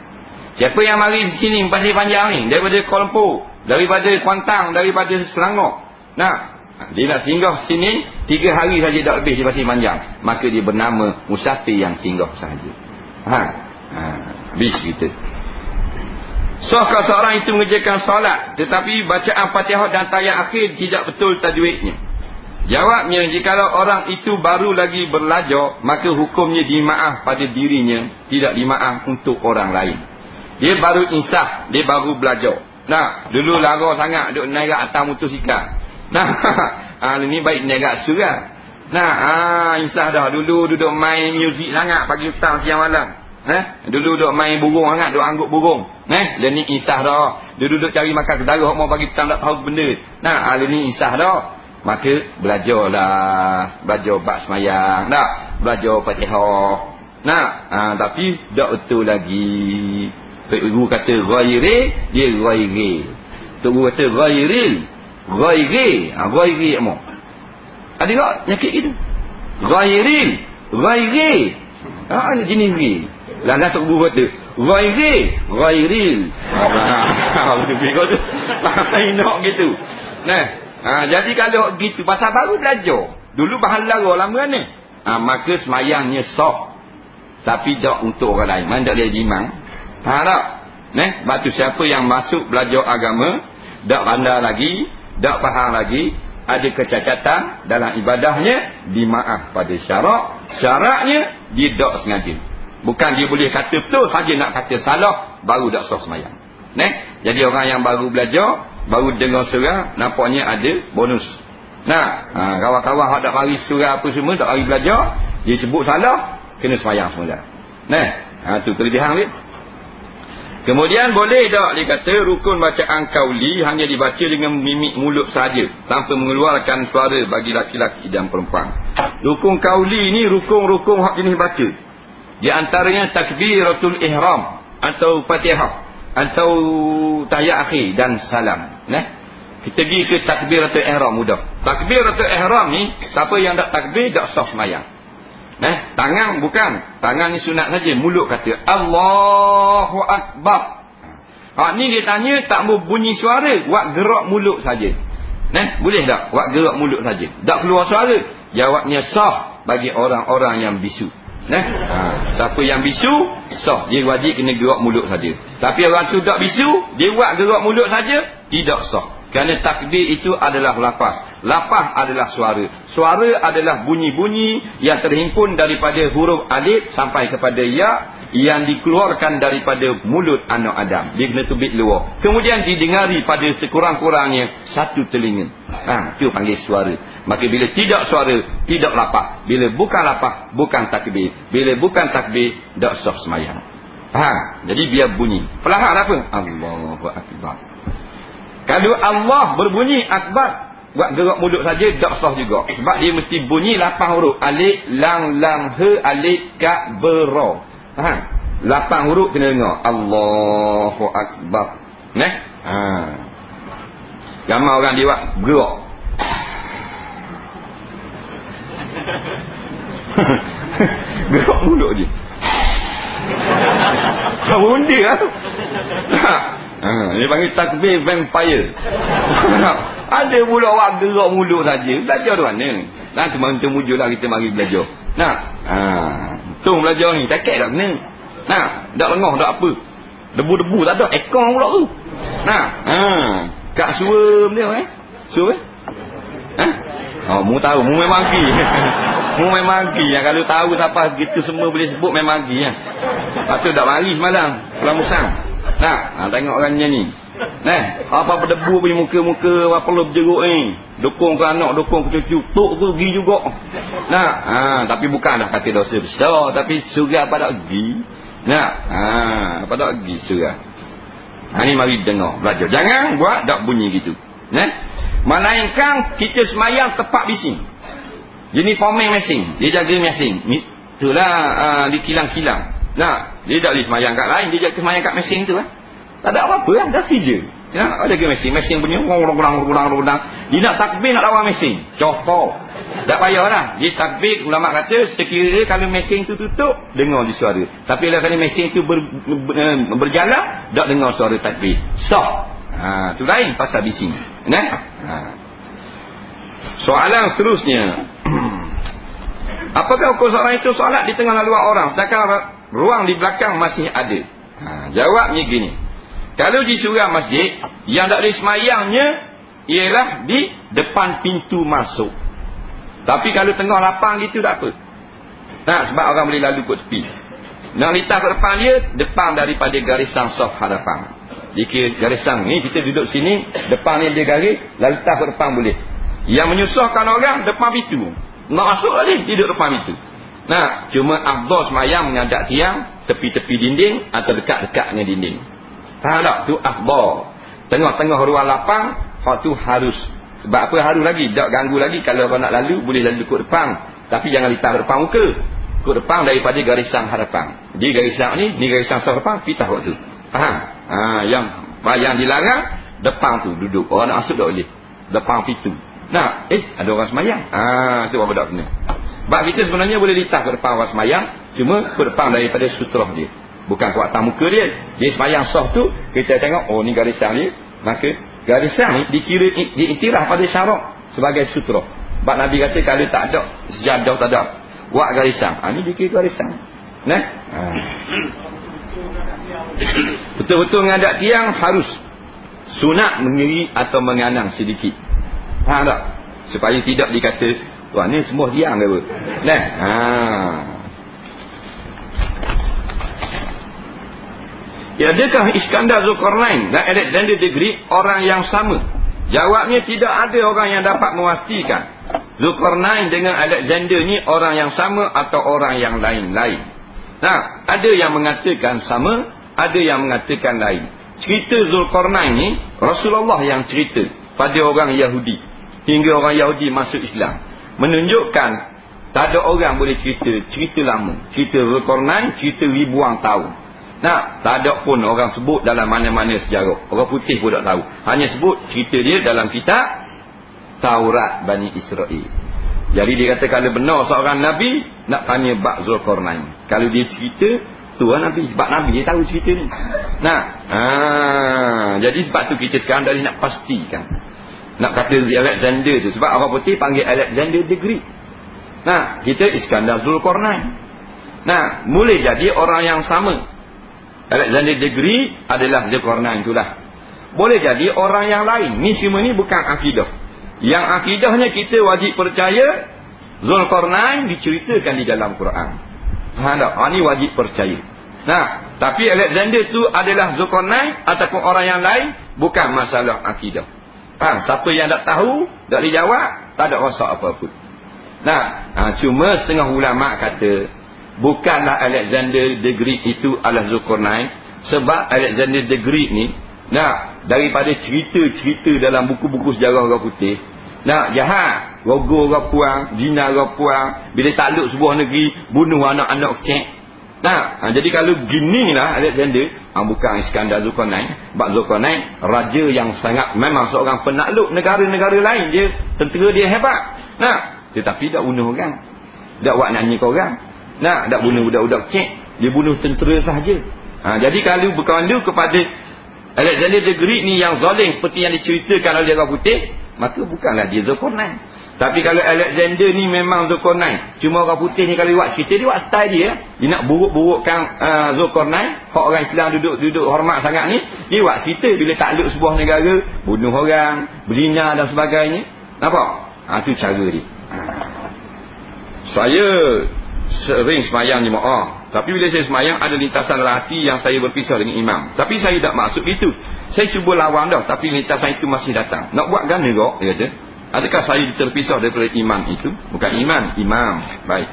Siapa yang mari di sini Pasir Panjang ni, daripada Kuala Lumpur, daripada Kuantan, daripada Selangor, dia nak singgah sini 3 hari saja tak lebih di Pasir Panjang, maka dia bernama musafir yang singgah sahaja. Habis kita. Sahkah seorang itu mengerjakan solat tetapi bacaan Fatihah dan tayat akhir tidak betul tajwidnya? Jawabnya, jikalau orang itu baru lagi belajar, maka hukumnya dimaaf pada dirinya, tidak dimaaf untuk orang lain. Dia baru insaf, dia baru belajar. Dulu lara sangat duk naik atas motosikal. Ini baik naik surat. Insaf dah. Dulu duduk main muzik sangat pagi petang siang malam. Dulu duduk main burung sangat, duduk anggut burung. Dia ni insaf dah. Dia duduk cari makan kedara, mau pagi petang tak tahu benda. Dia ni insaf dah. Maka belajarlah, belajar bab semayang, belajar Fatihah. Tapi tak betul lagi. Guru kata ghairi, dia ghairi. Tok guru kata ghairil, ghairi apa? Ada tak nyakit gitu? Ghairil, ada jenis ghairi. Lah tok guru kata ghairil. Betul kau tu. Nak gitu. Jadi kalau gitu, pasal baru belajar. Dulu bahan lara lama ni. Maka semayangnya sah. Tapi tak untuk orang lain. Mana tak boleh imam. Faham tak? Sebab tu siapa yang masuk belajar agama, tak pandai lagi, tak faham lagi, ada kecacatan dalam ibadahnya, dimaaf pada syarak. Syaraknya, dia tak sengaja. Bukan dia boleh kata betul, saja nak kata salah, baru dak sah semayang. Jadi orang yang baru belajar, baru dengar surah, nampaknya ada bonus. Kawan-kawan hak tak mari surah apa semua, tak mari belajar, dia sebut salah, kena semayang semula. Tu kelebihan dia. Kemudian boleh tak dikata rukun bacaan qauli hanya dibaca dengan mimik mulut saja, tanpa mengeluarkan suara bagi laki-laki dan perempuan. Rukun qauli ni rukun-rukun hak jenis baca. Di antaranya takbiratul ihram atau Fatihah atau tahiyat akhir dan salam. Kita pergi ke takbiratul ihram mudah. Takbiratul ihram ni siapa yang tak takbir tak sah sembahyang. Tangan bukan. Tangan ni sunat saja. Mulut kata Allahu Akbar. Ni dia tanya tak mau bunyi suara, buat gerak mulut saja. Boleh tak? Buat gerak mulut saja. Tak keluar suara. Jawabnya sah bagi orang-orang yang bisu. Siapa yang bisu, sah. Dia wajib kena gerak mulut saja. Tapi orang tu tak bisu, dia buat gerak mulut saja, tidak sah. Kerana takbir itu adalah lafaz. Lafaz adalah suara. Suara adalah bunyi-bunyi yang terhimpun daripada huruf alif sampai kepada ya, yang dikeluarkan daripada mulut anak Adam. Dia kena tubik luar. Kemudian didengari pada sekurang-kurangnya satu telinga. Itu panggil suara. Maka bila tidak suara, tidak lafaz. Bila bukan lafaz, bukan takbir. Bila bukan takbir, tak sah sembahyang. Jadi biar bunyi. Perlahan apa? Allahu Akbar. Kalau Allah berbunyi akbar, buat gerak mulut saja tak sah juga. Sebab dia mesti bunyi 8 huruf. Alif, lang, he, alif, ka, bera. 8 huruf kena dengar. Allahu Akbar. Ramai orang dia buat gerak. Gerak mulut je. Kau undi lah. Dia panggil takbir vampire. Ada pula awak gerak mulut saja. Belajar di mana? Cuma mujur lah kita mari belajar. Tung belajar ni. Takut tak kena. Tak lengah, tak apa. Debu-debu tak ada. Ekor pula tu. Kak suara benda Suara? Mu tahu. Mu memang pergi. Mu memang pergi. Kalau tahu siapa kita semua boleh sebut memang pergi. Lepas tu tak mari semalam. Pulang musang. Tengok orangnya ni. Apa berdebu punya muka-muka, apa lo berjeruk ni. Dukung ke anak, dukung ke cucu, tok ke pergi juga. Tapi bukanlah kata dosa besar, tapi surah pada pergi. Pada pergi surah. Ni mari dengar, belajar. Jangan buat tak bunyi gitu. Melainkan kita semayang tepat bising. Jenis pomeng mesing, dia jaga mesing. Itulah di kilang-kilang. Dia tak boleh semayang kat lain, dia jaga semayang kat mesin tu tak ada apa-apa lah, dah kerja. Ada ke mesin punya rudang. Dia nak takbir nak lawan mesin, contoh. Tak payahlah. Dia takbir, ulama kata sekiranya kalau mesin tu tutup, dengar di suara. Tapi kalau mesin tu berjalan, tak dengar suara takbir, sah. Tu lain pasal bising. Soalan seterusnya. Apakah hukum seorang itu solat di tengah laluan orang sedangkan ruang di belakang masih ada? Jawabnya gini. Kalau di surau masjid, yang tak ada semayangnya ialah di depan pintu masuk. Tapi kalau tengah lapang gitu tak apa. Sebab orang boleh lalu ke tepi. Nak lintas ke depan dia, depan daripada garisan saf hadapan. Jika garisan ni kita duduk sini, depan ni dia garis, lalu lintas ke depan boleh. Yang menyusahkan orang depan pintu. Nak masuk lagi, duduk depan pintu. Cuma afdal semayang menghadap tiang, tepi-tepi dinding atau dekat-dekatnya dinding. Faham tak? Tu afdal. Tengah-tengah ruang lapang, hak tu harus. Sebab apa harus lagi? Tak ganggu lagi. Kalau orang nak lalu, boleh lalu ke depan. Tapi jangan letak depan muka. Ke depan daripada garisan hadapan. Jadi garisan ni garisan hadapan, pitah waktu. Faham? Yang dilarang, depan tu duduk. Orang nak masuk tak boleh. Depan pintu. Ada orang semayang. Tu apa tak kena. Sebab kita sebenarnya boleh letak ke depan orang semayang, cuma ke depan daripada sutrah dia. Bukan ke atas muka dia. Dia semayang sah tu, kita tengok, ni garisan dia. Maka garisan ni dikira diiktiraf pada syarak sebagai sutrah. Sebab Nabi kata kalau tak ada sejadah, tak ada buat garisan. Ni dikira garisan. Betul-betul menghadap tiang harus sunat mengiri atau menganang sedikit. Faham tak? Supaya tidak dikata tuan ni semua tiang ke apa? adakah Iskandar Zulkarnain dan Alexander the Great orang yang sama? Jawabnya, tidak ada orang yang dapat memastikan Zulkarnain dengan Alexander ni orang yang sama atau orang yang lain-lain. Nah, ada yang mengatakan sama, ada yang mengatakan lain. Cerita Zulkarnain ni Rasulullah yang cerita pada orang Yahudi hingga orang Yahudi masuk Islam, menunjukkan tak ada orang boleh cerita lama. Cerita Zulkarnain cerita ribuan tahun. Nah, tak ada pun orang sebut dalam mana-mana sejarah. Orang putih pun tak tahu. Hanya sebut cerita dia dalam kitab Taurat Bani Israel. Jadi dia kata kalau benar seorang Nabi, nak tanya bab Zulkarnain. Kalau dia cerita, tu lah Nabi. Sebab Nabi dia tahu cerita ni. Nah, jadi sebab tu kita sekarang dah nak pastikan. Nak kata Alexander tu. Sebab orang putih panggil Alexander the Great. Nah, kita Iskandar Zulkarnain. Nah, boleh jadi orang yang sama. Alexander the Great adalah Zulkarnain itulah. Boleh jadi orang yang lain. Ni semua ni bukan akidah. Yang akidahnya kita wajib percaya Zulkarnain diceritakan di dalam Quran. Ini wajib percaya. Nah, tapi Alexander tu adalah Zulkarnain ataupun orang yang lain, bukan masalah akidah. Siapa yang tak tahu, tak boleh jawab, tak ada rasa apa-apa. Nah, cuma setengah ulama kata bukanlah Alexander the Great itu adalah Zulkarnain, sebab Alexander the Great ni, daripada cerita-cerita dalam buku-buku sejarah orang putih, jahat, rogo orang puang, zina orang puang, bila takluk sebuah negeri, bunuh anak-anak kecil. Jadi kalau ginilah Alexander, bukan Iskandar Zulkarnain. Sebab Zulkarnain raja yang sangat, memang seorang penakluk negara-negara lain, dia tentera dia hebat. Tetapi tak bunuh orang, tak buat nyanyi ke orang, tak bunuh budak-budak kecil, dia bunuh tentera sahaja. Jadi kalau berkandu kepada Alexander the Great ni yang zalim seperti yang diceritakan oleh orang putih, maka bukanlah dia Zulkarnain. Tapi kalau Alexander ni memang Zulkarnain, cuma orang putih ni kalau buat cerita, dia buat style dia. Dia nak buruk-burukkan Zulkarnain, hak orang Islam duduk hormat sangat ni, dia buat cerita bila takluk sebuah negara, bunuh orang, berzina dan sebagainya. Nampak? Itu cara dia. Saya sering semayang jemaah, tapi bila saya semayang ada lintasan dalam hati yang saya berpisah dengan imam. Tapi saya tak maksud itu. Saya cuba lawan dah, tapi lintasan itu masih datang. Nak buat gana kok, dia kata. Adakah saya terpisah daripada imam itu? Bukan imam. Baik.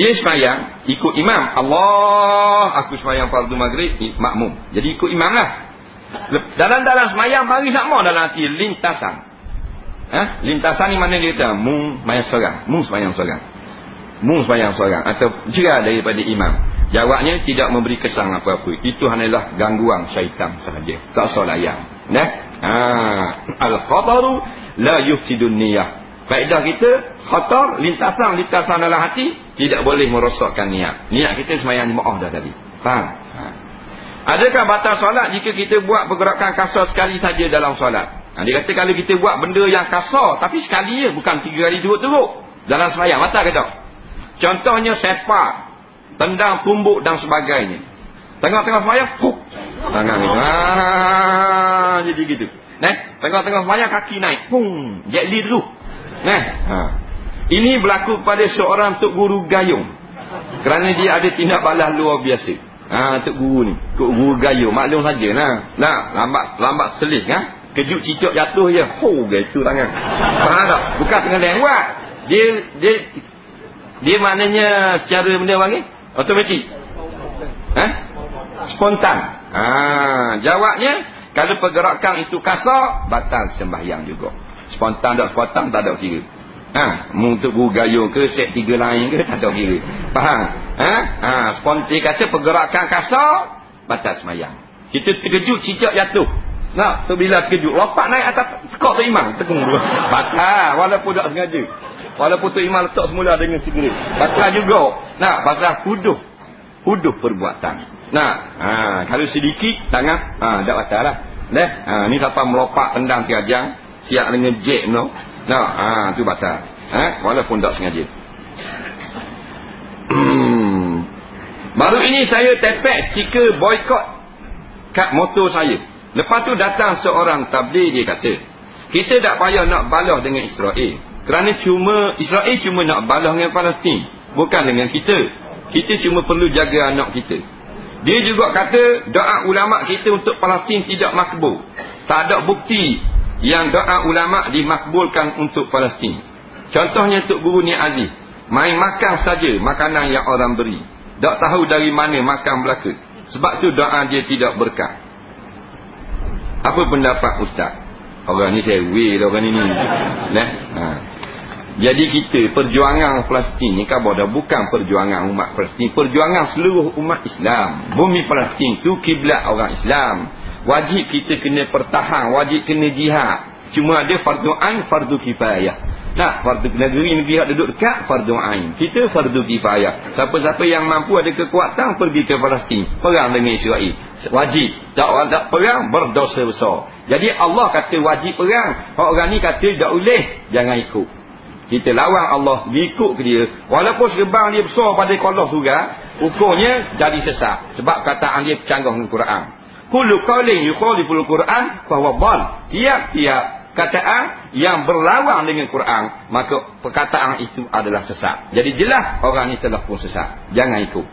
Dia semayang ikut imam. Allah, aku semayang fardu maghrib, makmum. Jadi ikut imam lah. Dalam semayang mari sama dalam hati lintasan. Lintasan ni mana dia kata? Mu semayang seorang. Atau cerah daripada imam. Jawabnya tidak memberi kesan apa-apa. Itu hanyalah gangguan syaitan sahaja. Tak usah layan. Al-khataru la yufsidun niyah. Faedah kita, khatar, lintasan dalam hati tidak boleh merosakkan niat. Niat kita semayang jemaah dah tadi. Faham? Adakah batal solat jika kita buat pergerakan kasar sekali saja dalam solat? Dia kata kalau kita buat benda yang kasar, tapi sekali je, bukan 3 kali turut-turut dalam semayang, batal ke tak? Contohnya sepak, tendang tumbuk dan sebagainya. Tengah-tengah semayang, tangan ni. Jadi gitu. Tengah-tengah semayang kaki naik. Jet li dulu. Ini berlaku pada seorang Tok Guru Gayung. Kerana dia ada tindak balas luar biasa. Tok Guru ni, Tok Guru Gayung, maklum saja lambat selih kejut cicak jatuh je. Gitu tangan. Faham tak? Bukan tengah lewat. Dia maknanya secara benda panggil automatik. Spontan. Jawabnya, kalau pergerakan itu kasar, batal sembahyang juga. Spontan tak spontan tak ada kira. Untuk Guru Gayung ke set 3 lain ke tak ada kira. Faham? Spontan kata pergerakan kasar, batal sembahyang. Kita terkejut cicak jatuh. Tu bila terkejut, lompat naik atas tekok tu imam, tekung dulu. Batal walaupun tak sengaja. Walaupun tu imam letak semula dengan sigaret, batal juga. Pasal huduh perbuatan. Kalau sedikit tangan, tak batal lah. Ni siapa melompat tendang tiajang, siap dengan jet tu batal. Walaupun tak sengaja. Baru ini saya tepek stiker boykot kat motor saya. Lepas tu datang seorang tabligh, dia kata, kita tak payah nak balah dengan Israel. Kerana Israel cuma nak balah dengan Palestin, bukan dengan kita. Kita cuma perlu jaga anak kita. Dia juga kata doa ulama kita untuk Palestin tidak makbul. Tak ada bukti yang doa ulama dimakbulkan untuk Palestin. Contohnya Tok Guru Ni Aziz, main makan saja makanan yang orang beri. Tak tahu dari mana makan belaka. Sebab tu doa dia tidak berkah. Apa pendapat Ustaz? Orang ni sewe dah orang ni. Jadi kita perjuangan Palestin ni kan dah bukan perjuangan umat Palestin, perjuangan seluruh umat Islam. Bumi Palestin tu kiblat orang Islam. Wajib kita kena pertahan, wajib kena jihad. Cuma ada fardu ain, fardu kifayah. Nah, fardu negeri yang duduk dekat fardu ain. Kita fardu kifayah. Siapa-siapa yang mampu ada kekuatan pergi ke Palestin, perang dengan Israel. Wajib. Tak perang berdosa besar. Jadi Allah kata wajib perang. Orang ni kata tak boleh, jangan ikut. Kita lawan Allah, ikut ke dia. Walaupun serban dia besar pada Allah juga, ukurnya jadi sesat. Sebab kataan dia bercanggah dengan Quran. Kullu qawlin yukhaliful Quran fahuwa dhal. Tiap-tiap kataan yang berlawan dengan Quran, maka perkataan itu adalah sesat. Jadi jelas orang ni telah pun sesat. Jangan ikut.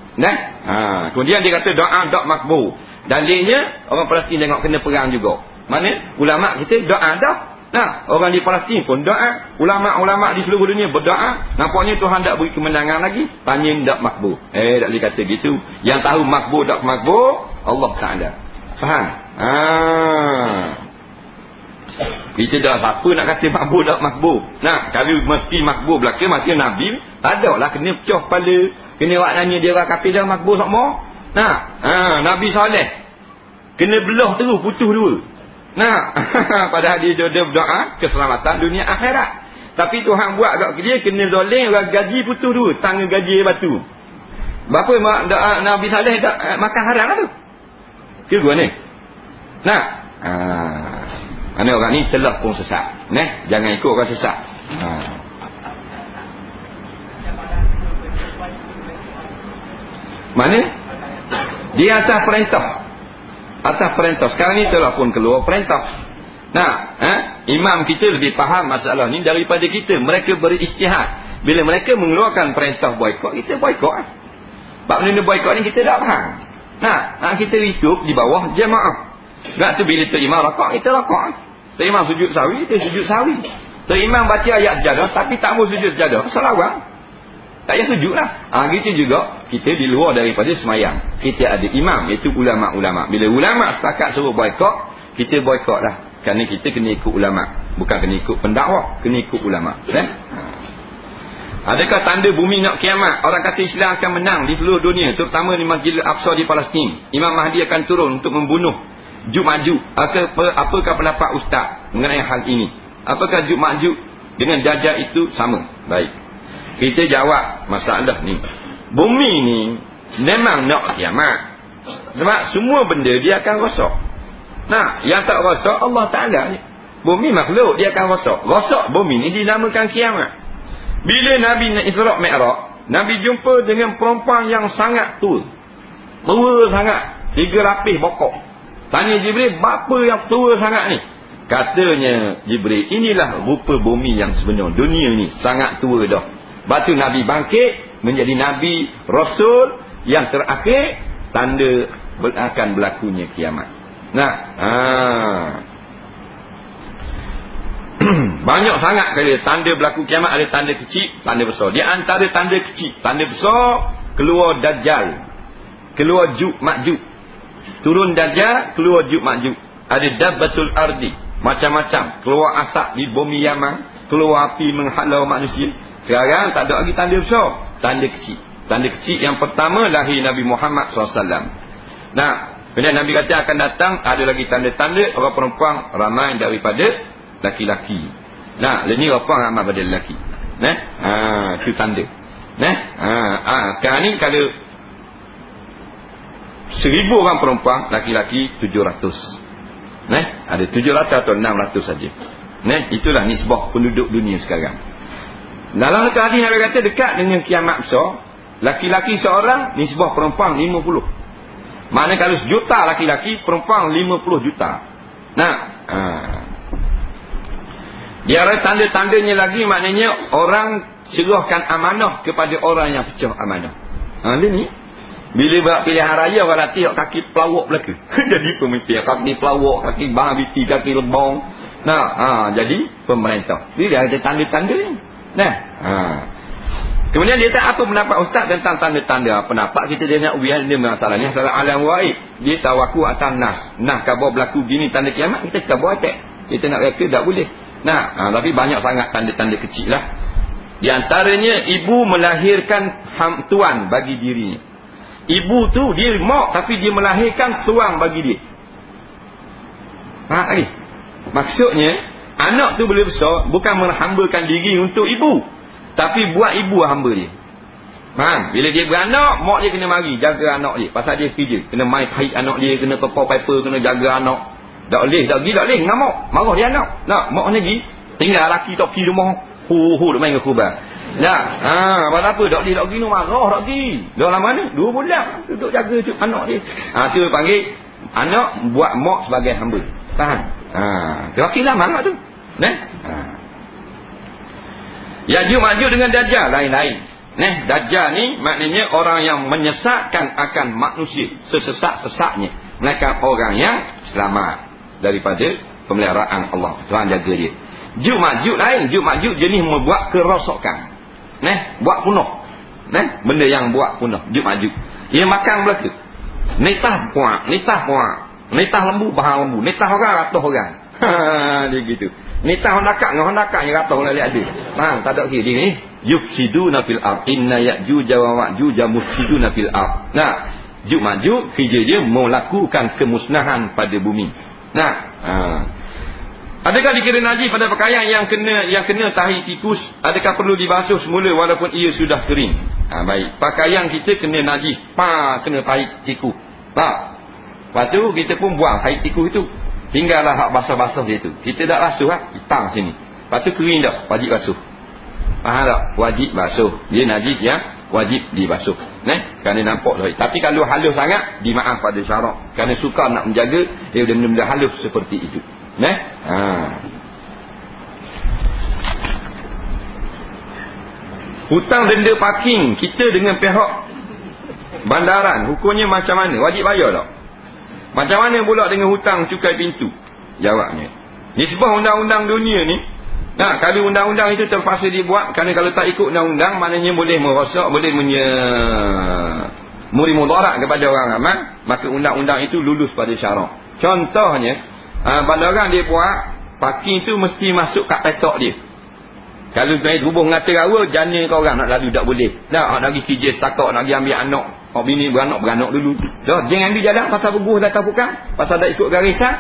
Kemudian dia kata doa tak makbul. Dalilnya orang Palestin tengok kena perang juga. Mana? Ulama kita doa dah. Nah, orang di Palestin pun doa. Ulama-ulama di seluruh dunia berdoa. Nampaknya Tuhan tak beri kemenangan lagi. Tanya tak makbul. Tak boleh kata gitu. Yang tahu makbul tak makbul, Allah Ta'ala. Faham? Kita dah siapa nak kata makbul tak makbul. Nah, kalau mesti makbul belaka masa Nabi, tak ada lah kena pecah kepala. Kena waknanya dia orang kafir dah makbul sama. Nah, Nabi Saleh kena belah terus, putus dua. Nah, padahal dia berdoa keselamatan dunia akhirat. Tapi Tuhan buat kat dia kena zalim, gaji putus dua, tangga gaji batu. Berapa Nabi Saleh makan haram lah tu. Kira ni. Nah, mana orang ni telah pun sesat. Jangan ikut orang sesat. Mana? Dia atas perintah. Atas perintah. Sekarang ni telah pun keluar perintah. Nah, imam kita lebih faham masalah ni daripada kita. Mereka beristihad. Bila mereka mengeluarkan perintah boykot, kita boykot lah. Sebab benda boykot ni kita tak faham. Nah, kita ikut di bawah jemaah. Tak tu bila tu imam rakak, kita rakak. Tu imam sujud sawi, kita sujud sawi. Tu imam baca ayat sejadah tapi tak mau sujud sejadah, salawat. Tak payah sujud lah. Gitu juga kita di luar daripada semayang. Kita ada imam, iaitu ulama-ulama. Bila ulama sepakat suruh boykot, kita boykot lah. Kerana kita kena ikut ulama. Bukan kena ikut pendakwah, kena ikut ulama. Adakah tanda bumi nak kiamat? Orang kata Islam akan menang di seluruh dunia, terutama di Masjid Al-Aqsa di Palestin. Imam Mahdi akan turun untuk membunuh Juk Majuk. Apakah pendapat Ustaz mengenai hal ini? Apakah Juk Majuk dengan Dajjal itu sama? Baik. Kita jawab masalah ni. Bumi ni memang nak kiamat. Sebab semua benda dia akan rosak. Nah, yang tak rosak Allah Ta'ala ni. Bumi makhluk, dia akan rosak. Rosak bumi ni dinamakan kiamat. Bila Nabi Isra' Mi'raj, Nabi jumpa dengan perempuan yang sangat tua. Tua sangat. 3 lapis bokok. Tanya Jibril, apa yang tua sangat ni? Katanya Jibril, inilah rupa bumi yang sebenar. Dunia ni sangat tua dah. Batu Nabi bangkit menjadi Nabi Rasul yang terakhir, tanda akan berlakunya kiamat. Nah, banyak sangat kali tanda berlaku kiamat. Ada tanda kecil, tanda besar. Di antara tanda kecil, tanda besar, keluar Dajjal, keluar Juk Majuk. Turun Dajjal, keluar Juk Majuk. Ada Dabbatul Ardi, macam-macam. Keluar asap di bumi Yaman, keluar api menghalau manusia. Sekarang tak ada lagi tanda besar, tanda kecil. Tanda kecil yang pertama lahir Nabi Muhammad SAW. Nah, kemudian Nabi kata akan datang ada lagi tanda-tanda orang perempuan ramai daripada laki-laki. Nah, ini orang perempuan ramai daripada lelaki. Itu tanda. Sekarang ni kalau 1000 orang perempuan, laki-laki 700. Ada 700 atau 600 saja. Itulah nisbah penduduk dunia sekarang. Dalam satu hadis Nabi kata dekat dengan kiamat besar, laki-laki seorang, nisbah perempuan 50. Maknanya kalau 1 juta laki-laki, perempuan 50 juta. Dia ada tanda-tandanya lagi, maknanya orang serahkan amanah kepada orang yang pecah amanah. Ini Bila buat pilihan raya, orang latih kaki pelawak belaka. Jadi pemimpin. Kaki pelawak, kaki bahawiti, kaki lebong. Nah, jadi pemerintah. Jadi dia ada tanda-tanda ni. Nah, kemudian dia tak apa pendapat ustaz tentang tanda-tanda. Pendapat kita dia nak ubihan dia masalahnya. Masalah alam waib. Dia tawaku atas nas. Nah, khabar berlaku gini tanda kiamat, kita khabar attack. Kita nak reka, tak boleh. Nah, tapi banyak sangat tanda-tanda kecil lah. Di antaranya, ibu melahirkan tuan bagi dirinya. Ibu tu dia mak, tapi dia melahirkan tuan bagi dia. Faham lagi? Maksudnya, anak tu boleh besar bukan menghambakan diri untuk ibu, tapi buat ibu hamba dia. Faham? Bila dia beranak, mak dia kena mari jaga anak dia. Pasal dia kerja, kena main tarik anak dia, kena topau paper, kena jaga anak. Tak boleh dengan mak. Marah dia anak. Nak mak lagi tinggal laki tak pergi rumah. Hu duk main ke kubang. Nah, apa tak boleh tak pergi no marah tak pergi. Dalam mana? 2 bulan duduk jaga tu anak dia. Tu panggil anak buat mak sebagai hamba. Faham? Laki lah anak tu. Nah. Ya'juj Ma'juj dengan Dajjal lain-lain. Dajjal ni maknanya orang yang menyesatkan akan manusia sesesak-sesaknya. Mereka orang yang selamat daripada pemeliharaan Allah. Tuhan jaga dia. Ya'juj Ma'juj lain. Ya'juj Ma'juj jenis membuat kerosakan. Buat punah. Benda yang buat punah. Ya'juj Ma'juj. Ia makan belaka. Nitah puak. Nitah lembu, bahan lembu. Nitah orang, ratus orang. Dia gitu. Nitah hondakat dengan hondakat yang ratus orang ada. Tak ada kira. Dia ni. Yufsiduna fil ard. Inna Ya'juj wa Ma'juj mufsiduna fil ard. Ya'juj Ma'juj kerja dia melakukan kemusnahan pada bumi. Adakah dikira najis pada pakaian yang kena tahi tikus? Adakah perlu dibasuh semula walaupun ia sudah kering? Baik. Pakaian kita kena najis. Kena tahi tikus. Lepas tu kita pun buang tahi tikus itu. Tinggallah hak basah-basah dia tu. Kita dah basuh hitam sini. Lepas tu kering dah. Wajib basuh. Faham tak? Wajib basuh. Dia najis yang wajib dibasuh. Kerana nampak dah. Tapi kalau halus sangat, dimaaf pada syarak. Kerana suka nak menjaga benda-benda halus seperti itu. Hutang denda parking kita dengan pihak bandaran, hukumnya macam mana? Wajib bayar tak? Macam mana pula dengan hutang cukai pintu? Jawabnya, nisbah undang-undang dunia ni, kalau undang-undang itu terpaksa dibuat, kerana kalau tak ikut undang-undang, maknanya boleh merosak, boleh muri mudarat kepada orang ramai, maka undang-undang itu lulus pada syarak. Contohnya, bandaran dia buat parking tu mesti masuk kat petak dia. Kalau dia hubung ngata rawa, jana kau orang nak lalu tak boleh. Nak lagi kerja stakak, nak pergi ambil anak, bini beranak dulu. Jangan ambil jalan pasal berbuh datang bukan, pasal dah ikut garisan.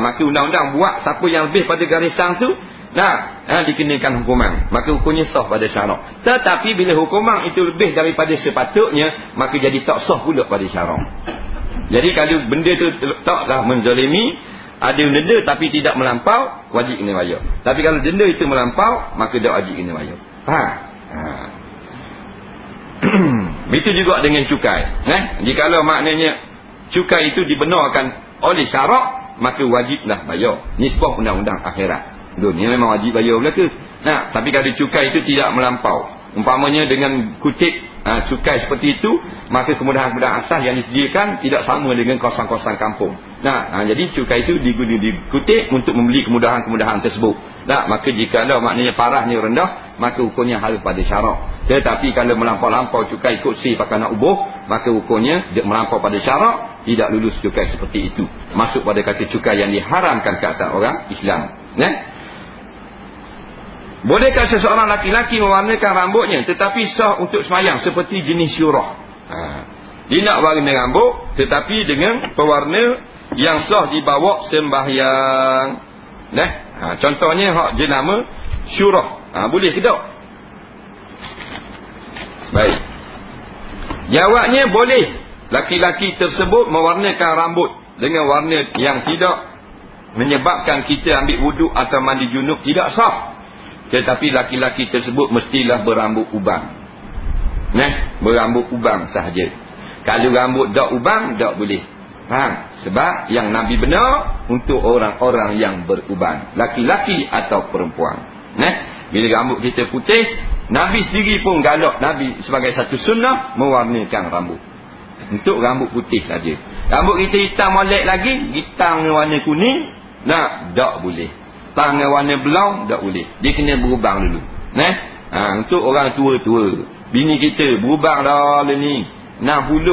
Maka undang-undang buat siapa yang lebih pada garisan tu, dikenakan hukuman. Maka hukumnya sah pada syarak. Tetapi bila hukuman itu lebih daripada sepatutnya, maka jadi tak sah pula pada syarak. Jadi kalau benda tu taklah menzalimi, ada denda tapi tidak melampau, wajib kena bayar. Tapi kalau denda itu melampau, maka tak wajib kena bayar. Faham? Itu juga dengan cukai. Jikalau maknanya cukai itu dibenarkan oleh syarak, maka wajiblah bayar. Nisbah undang-undang akhirat. Dunia memang wajib bayar belaka. Tapi kalau cukai itu tidak melampau, umpamanya dengan kutip cukai seperti itu, maka kemudahan-kemudahan asas yang disediakan tidak sama dengan kawasan-kawasan kampung. Jadi cukai itu dikutip untuk membeli kemudahan-kemudahan tersebut. Maka jika maknanya parahnya rendah, maka hukumnya harus pada syarak. Tetapi kalau melampau-lampau cukai kursi pakai nak ubuh, maka hukumnya melampau pada syarak, tidak lulus cukai seperti itu. Masuk pada kata cukai yang diharamkan ke atas orang Islam. Bolehkah seseorang laki-laki mewarnakan rambutnya tetapi sah untuk semayang seperti jenis syurah? Dia nak warna rambut tetapi dengan pewarna yang sah dibawa sembahyang. Contohnya hak jenama syurah. Boleh ke tak? Baik. Jawabnya boleh. Laki-laki tersebut mewarnakan rambut dengan warna yang tidak menyebabkan kita ambil wuduk atau mandi junub, tidak sah. Tetapi laki-laki tersebut mestilah berambut ubang. Berambut ubang sahaja. Kalau rambut tak ubang, tak boleh. Faham? Sebab yang Nabi benar untuk orang-orang yang berubang, laki-laki atau perempuan. Bila rambut kita putih, Nabi sendiri pun galak, Nabi sebagai satu sunnah mewarnakan rambut. Untuk rambut putih saja. Rambut kita hitam molek lagi, hitam dengan warna kuning, tak boleh. Hitam dengan warna brown, tak boleh. Dia kena berubah dulu. Untuk orang tua-tua. Bini kita berubah dah ni. 60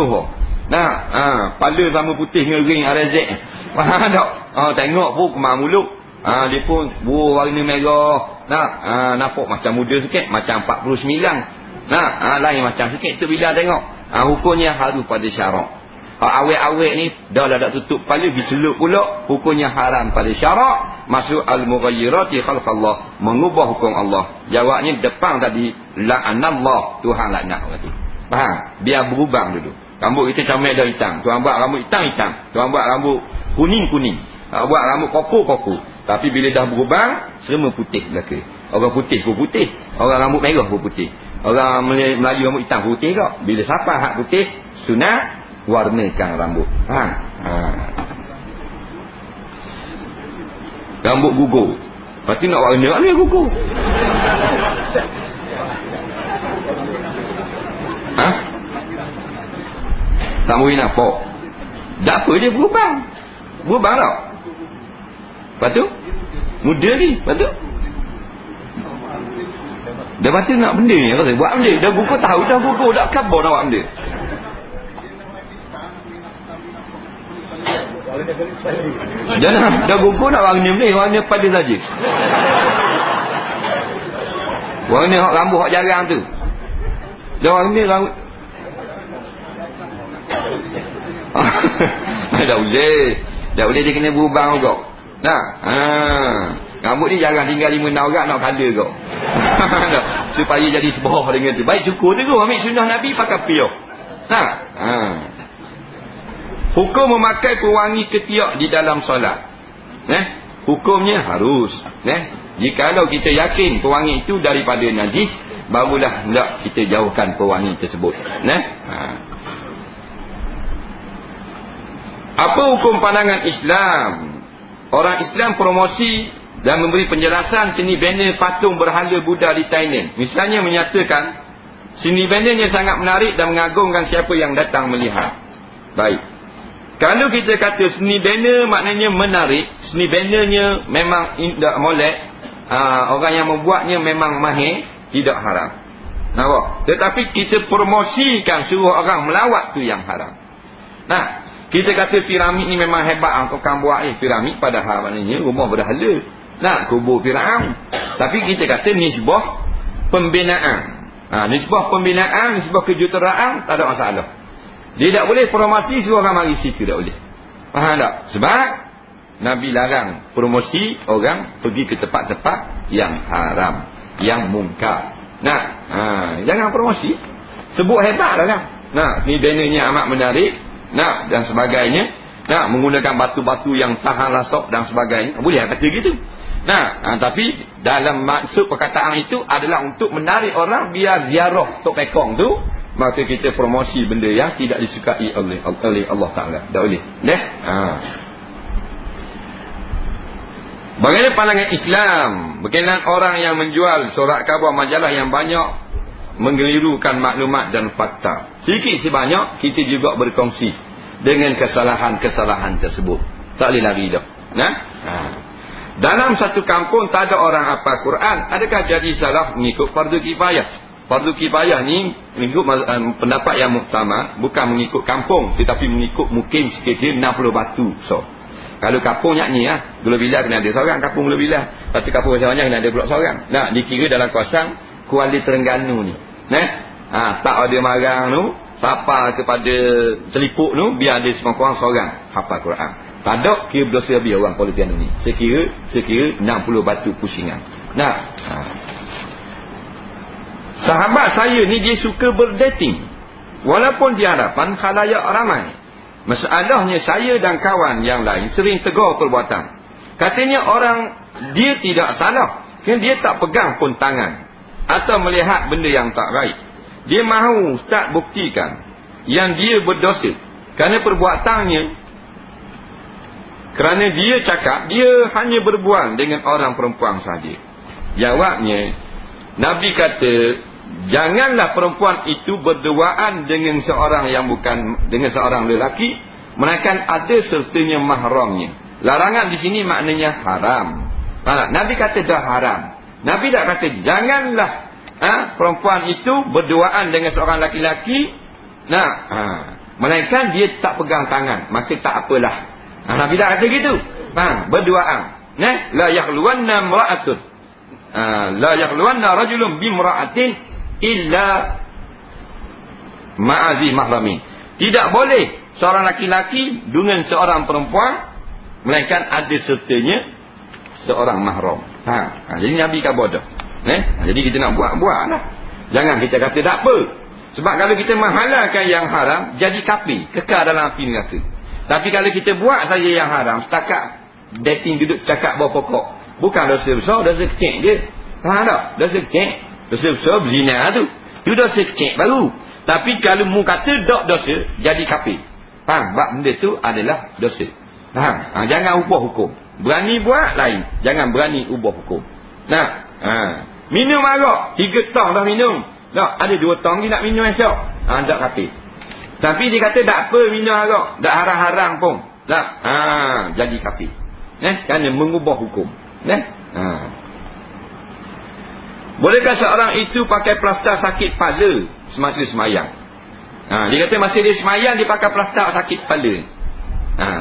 pala sama putih ngering RZ. Faham tak? Tengok pun kemar mulut. Dia pun warna merah. Nampak macam muda sikit, macam 49. Lain macam sikit tu bila tengok. Hukumnya harus pada syarak. Awet-awet ni dah tak tutup kepala, dicelup pula, hukumnya haram pada syarak. Masuk al-mughayyirati khalqallah, mengubah hukum Allah. Jawabnya depan tadi, la'anallah, Tuhan laknat orang tu. Faham? Biar berubah dulu. Rambut kita comel dah hitam, Tuhan buat rambut hitam-hitam, Tuhan buat rambut kuning-kuning, buat rambut koku-koku. Tapi bila dah berubah, semua putih belaka. Orang putih pun putih, orang rambut merah pun putih, orang Melayu rambut hitam putih kak. Bila siapa hak putih, sunat warnakan rambut. Faham? Rambut gugur, lepas tu nak warna mana gugur? Tak boleh nampak. Tak apa, dia berubah. Berubah tak? Lepas tu muda ni. Lepas tu nak benda ni, kata buat benda. Dah gugur tahu, dah gugur, dah khabar nak buat benda. Jangan, dah gugur nak warna benda. Warna pada saja. Warna rambut hak jarang tu. Dah warna rambut. Tak boleh dia kena berubah kau. Rambut ni jarang tinggal 5-6 orang nak colour kau. Supaya jadi sebuah dengan tu. Baik cukur tu, ambil sunnah Nabi pakai piok. Hukum memakai pewangi ketiak di dalam solat. Hukumnya harus. Jikalau kita yakin pewangi itu daripada najis, barulah hendak kita jauhkan pewangi tersebut. Apa hukum pandangan Islam? Orang Islam promosi dan memberi penjelasan seni banner patung berhala Buddha di Thailand. Misalnya menyatakan seni bannernya sangat menarik dan mengagumkan siapa yang datang melihat. Baik. Kalau kita kata seni banner maknanya menarik, seni bannernya memang tidak molek, orang yang membuatnya memang mahir, tidak haram. Nampak? Tetapi kita promosikan suruh orang melawat tu yang haram. Kita kata piramid ni memang hebat, tukang buat piramid, padahal maknanya rumah berhala. Kubur Firaun. Tapi kita kata nisbah pembinaan. Nisbah pembinaan, nisbah kejuteraan, tak ada masalah. Dia tak boleh promosi suruh orang mari situ, tak boleh. Faham tak? Sebab Nabi larang promosi orang pergi ke tempat-tempat yang haram, yang mungkar. Jangan promosi. Sebut hebat lah kan. Ni bannernya amat menarik. Dan sebagainya. Menggunakan batu-batu yang tahan rasuk dan sebagainya. Boleh kata gitu. Tapi dalam maksud perkataan itu adalah untuk menarik orang biar ziarah Tok Pekong tu. Maka kita promosi benda yang tidak disukai oleh Allah Ta'ala. Tak boleh. Bagaimana pandangan Islam berkenaan orang yang menjual surat khabar majalah yang banyak menggelirukan maklumat dan fakta? Sedikit sebanyak kita juga berkongsi dengan kesalahan-kesalahan tersebut. Tak boleh lari dah. Dalam satu kampung tak ada orang hafal Quran, adakah jadi salah mengikut fardu kifayah? Fardu kifayah ni mengikut pendapat yang muktamad, bukan mengikut kampung tetapi mengikut mukim sekiranya 60 batu. Kalau kampung ni Gula Bila kena ada seorang, kampung Gula Bila. Lepas tu kampung seorang kena ada pula seorang. Dikira dalam kawasan Kuala Terengganu ni. Tak ada marang tu, siapa kepada selipuk tu, biar ada semua kurang seorang hafal Quran. Tak ada, kira berdosa lebih orang Kuala Terengganu ni. Sekira 60 batu pusingan. Sahabat saya ni dia suka berdating. Walaupun di hadapan khalayak ramai. Masalahnya saya dan kawan yang lain sering tegur perbuatan. Katanya orang dia tidak salah, dia tak pegang pun tangan atau melihat benda yang tak baik. Dia mahu Ustaz buktikan yang dia berdosa kerana perbuatannya, kerana dia cakap dia hanya berbual dengan orang perempuan saja. Jawabnya, Nabi kata janganlah perempuan itu berduaan dengan seorang yang bukan, dengan seorang lelaki, melainkan ada sertanya mahramnya. Larangan di sini maknanya haram. Nabi kata dah haram. Nabi tak kata janganlah perempuan itu berduaan dengan seorang laki-laki, melainkan dia tak pegang tangan, maka tak apalah. Nabi tak kata gitu. Berduaan. La yakhluwanna imra'atun. La yakhluwanna rajulun bimra'atin illa ma'azi mahramin. Tidak boleh seorang laki-laki dengan seorang perempuan melainkan ada sertanya seorang mahram. Jadi Nabi kan bodoh. Jadi kita nak buat-buatlah. Jangan kita kata tak apa. Sebab kalau kita menghalalkan yang haram, jadi kafir, kekal dalam api neraka. Tapi kalau kita buat saja yang haram, setakat dating duduk cakap bawah pokok, bukan dosa besar, dosa kecil je. Faham tak? Dosa kecil. Dosa besar berzina tu. Itu dosa kecil baru. Tapi kalau mu kata dok dosa, jadi kafir. Faham? Sebab benda tu adalah dosa. Faham? Jangan ubah hukum. Berani buat lain, jangan berani ubah hukum. Minum arak 3 tong dah minum. Tak, ada 2 tong dia nak minum esok. Tak kafir. Tapi dia kata tak apa minum arak, tak haram-haram pun. Tak. Jadi kafir. Kerana mengubah hukum. Bolehkah seorang itu pakai plaster sakit kepala semasa semayang? Dia kata masa dia semayang dia pakai plaster sakit kepala.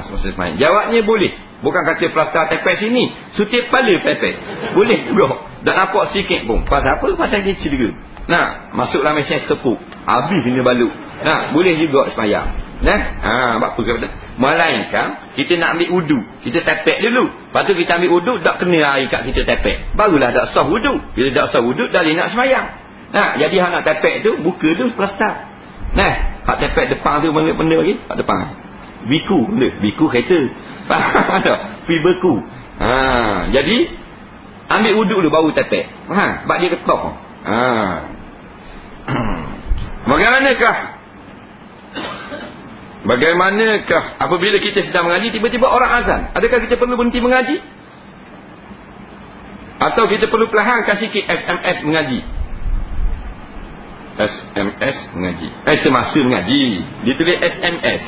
Semasa semayang. Jawabnya boleh. Bukan kata plaster tepek sini, sutip kepala tepek. Boleh juga. Tak nampak sikit pun. Pasal apa? Pasal dia cedera. Masuklah mesin tepuk. Habis kena balut. Boleh juga semayang. Apa kata? Melainkan kita nak ambil wudu, kita tepek dulu. Lepas tu kita ambil wudu, tak kena air kat kita tepek. Barulah tak sah wudu. Bila tak sah wudu, dah boleh nak semayang. Jadi hang nak tepek tu, buka tu plaster. Hak tepek depan tu benda lagi, hak depan. Biku, biku kereta. Faham tak? Fiberku. Jadi ambil wudu dulu baru tepek. Sebab dia ketok. Bagaimanakah apabila kita sedang mengaji tiba-tiba orang azan? Adakah kita perlu berhenti mengaji? Atau kita perlu perlahankan sikit SMS mengaji? SMS mengaji. Semasa mengaji. Dia tulis SMS.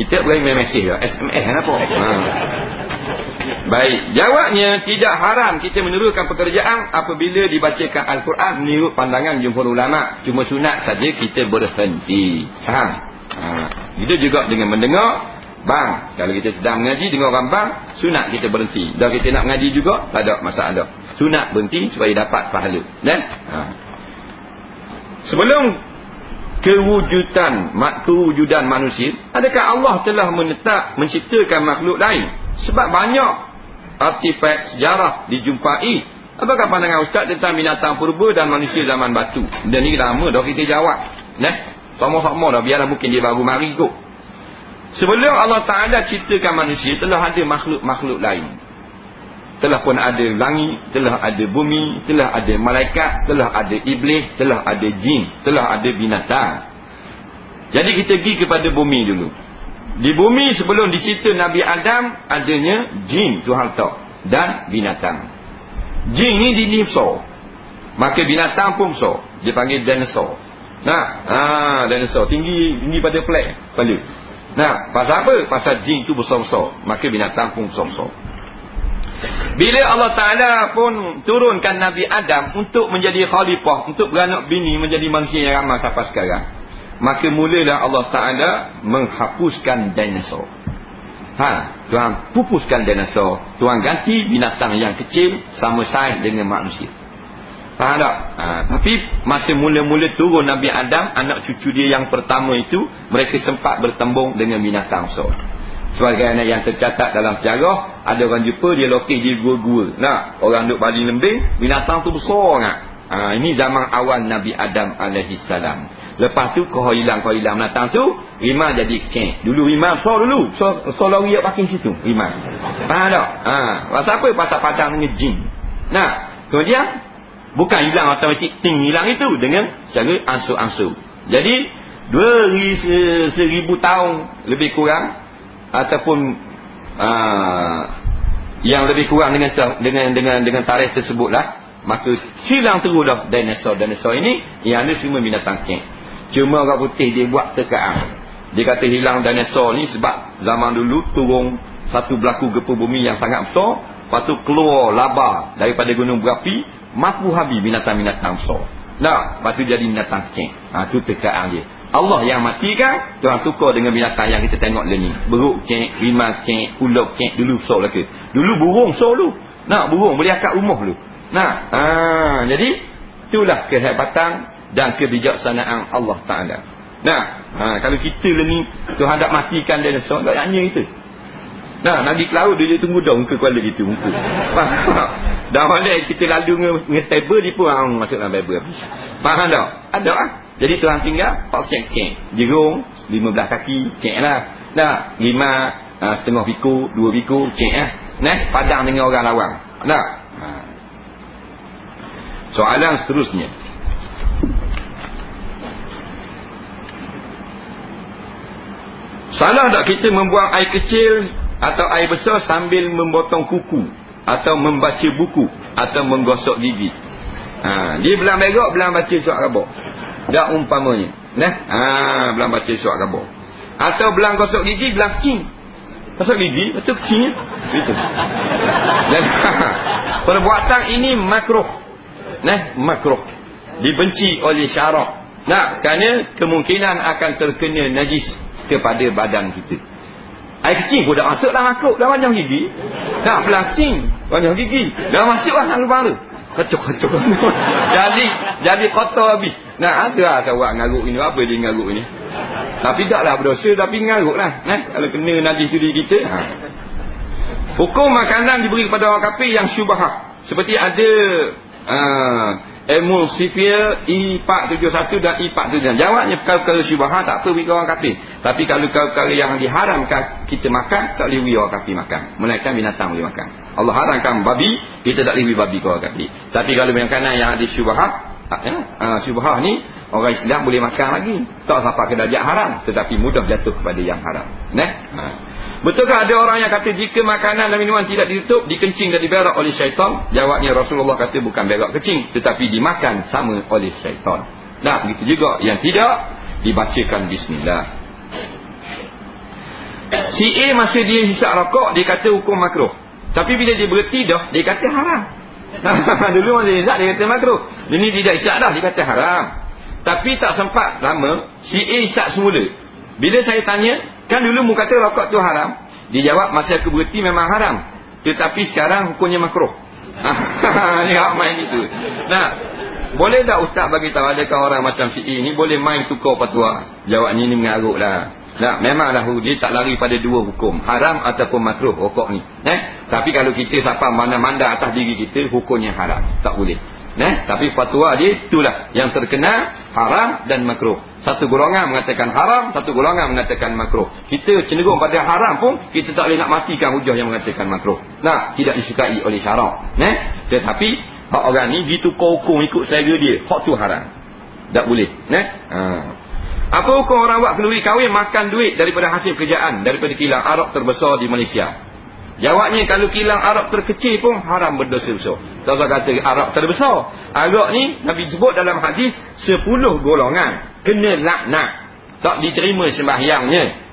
Kita boleh mesej lah. SMS apa? Baik. Jawabnya tidak haram kita meneruskan pekerjaan apabila dibacakan Al-Quran menurut pandangan jumhur ulama. Cuma sunat saja kita berhenti. Faham? Itu juga dengan mendengar. Kalau kita sedang mengaji dengar orang sunat kita berhenti. Dah kita nak mengaji juga, tak ada masalah. Sunat berhenti supaya dapat pahala. Sebelum kewujudan manusia, adakah Allah telah menciptakan makhluk lain? Sebab banyak artifak sejarah dijumpai. Apakah pandangan Ustaz tentang binatang purba dan manusia zaman batu? Dan ni lama dah kita jawab. Sama-sama dah, biarlah mungkin dia baru mari kot. Sebelum Allah Ta'ala ciptakan manusia, telah ada makhluk-makhluk lain. Telah pun ada langit, telah ada bumi, telah ada malaikat, telah ada iblis, telah ada jin, telah ada binatang. Jadi kita pergi kepada bumi dulu. Di bumi sebelum dicipta Nabi Adam, adanya jin Tuhan tak, dan binatang. Jin ni dia besar, maka binatang pun besar. Dia panggil dinosaur. Dinosaur tinggi pada plek kepala. Pasal apa? Pasal jin tu besar-besar, maka binatang pun besar-besar. Bila Allah Ta'ala pun turunkan Nabi Adam untuk menjadi khalifah, untuk beranak bini menjadi manusia yang ramai sampai sekarang, maka mulalah Allah Ta'ala menghapuskan dinosaur. Tuhan pupuskan dinosaur, Tuhan ganti binatang yang kecil sama saiz dengan manusia. Faham tak? Tapi masa mula-mula turun Nabi Adam, anak cucu dia yang pertama itu, mereka sempat bertembung dengan binatang besar. Sebagai anak yang tercatat dalam sejarah, ada orang jumpa dia lokis di gua-gua. Orang duduk baling lembing, binatang tu besar sangat. Ini zaman awal Nabi Adam alaihissalam. Lepas tu kau hilang binatang tu, rimah jadi kecil. Dulu rimah besar dulu. So lari yak pakai situ rimah. Faham tak? Pasal apa? Pasal padang dengan jin. Kemudian bukan hilang automatik, hilang itu dengan secara ansur-ansur. Jadi 1000 tahun lebih kurang, ataupun yang lebih kurang dengan tarikh tersebutlah, maka hilang terus dah dinosaur ini. Yang ada semua binatang cek. Cuma orang putih dia buat tekaan. Dia kata hilang dinosaur ni sebab zaman dulu turun satu berlaku gempa bumi yang sangat besar. Lepas tu keluar lava daripada gunung berapi, mapu habis binatang-binatang besar. Lepas tu jadi binatang cek. Tu tekaan dia. Allah yang matikan, Tuhan tukar dengan binatang yang kita tengok ni. Beruk cek, rimau cek, ular cek, dulu besar lagi. Dulu burung besar dulu. Burung boleh akak rumah dulu. Jadi itulah kehebatan dan kebijaksanaan Allah Ta'ala. Kalau kita ni Tuhan tak matikan dinosaur, tak tanya kita. Lagi ke laut dia tunggu dah muka kuala gitu muka. Dah balik kita lalu dengan stable dia pun masuk dalam Bible habis. Faham tak? Ada lah. Jadi Tuhan tinggal pak cek. Jerung 15 kaki cek lah. Lima setengah biko, 2 biko cek lah. Padang dengan orang lawang. Soalan seterusnya. Salah tak kita membuang air kecil atau air besar sambil memotong kuku atau membaca buku atau menggosok gigi? Dia belang begok, belang baca surat khabar. Dah umpamanya. Belang baca surat khabar. Atau belang gosok gigi, belang cing. Gosok gigi, betul kecil. Itu. Dan perbuatan ini makruh. Makruh. Dibenci oleh syarak. Kerana kemungkinan akan terkena najis kepada badan kita. Air kecil pun dah masuk dah makuk, dah panjang gigi. Belang cing, panjang gigi. Dah masuk lah lubang tu. Kacuk. Jadi kotor habis. Ada lah sawak ngaruk ini. Apa dia ngaruk ini? Tapi taklah berdosa, tapi ngaruk lah. Kalau kena najis diri kita. Hukum makanan diberi kepada orang kafir yang syubhah. Seperti ada emulsifier E471 dan E471. Jawabnya perkara-perkara syubhah tak apa bagi orang kafir. Tapi kalau perkara yang diharamkan kita makan, tak boleh bagi orang kafir makan. Melainkan binatang boleh makan. Allah haramkan babi, kita tak boleh bagi babi ke orang kafir. Tapi kalau makanan yang ada syubhah, syubhah ni orang Islam boleh makan lagi. Tak sampai ke darjat haram, tetapi mudah jatuh kepada yang haram. Betulkah ada orang yang kata jika makanan dan minuman tidak ditutup, dikencing dan diberak oleh syaitan? Jawabnya Rasulullah kata bukan berak kencing, tetapi dimakan sama oleh syaitan. Begitu juga yang tidak dibacakan bismillah. Si A masa dia hisap rokok, dia kata hukum makruh. Tapi bila dia berhenti dah, dia kata haram. Dulu masa hisap dia kata makruh. Ini tidak hisap dah, dia kata haram. Tapi tak sempat lama, si A hisap semula. Bila saya tanya, kan dulu mu kata rokok tu haram. Dia jawab masa aku berhenti memang haram, tetapi sekarang hukumnya makruh. Ni hak main itu. Boleh tak ustaz bagi tahu adakah orang macam si A ni boleh main tukar fatwa? Jawabnya ni mengarut lah. Memanglah dia tak lari pada dua hukum, haram ataupun makruh rokok ni. Tapi kalau kita siapa mana-mana atas diri kita, hukumnya haram, tak boleh. Tapi fatwa dia itulah yang terkena haram dan makruh. Satu golongan mengatakan haram, satu golongan mengatakan makruh. Kita cenderung pada haram pun kita tak boleh nak matikan hujah yang mengatakan makruh. Tidak disukai oleh syarak. Tetapi hak orang ni ditukar hukum ikut selera dia, hak tu haram, tak boleh. Apa hukum orang buat kenduri kahwin makan duit daripada hasil kerjaan daripada kilang arak terbesar di Malaysia? Jawabnya kalau kilang arak terkecil pun haram berdosa besar. Tak usah kata arak terbesar. Arak ni Nabi sebut dalam hadis 10 golongan kena laknat, tak diterima sembahyangnya.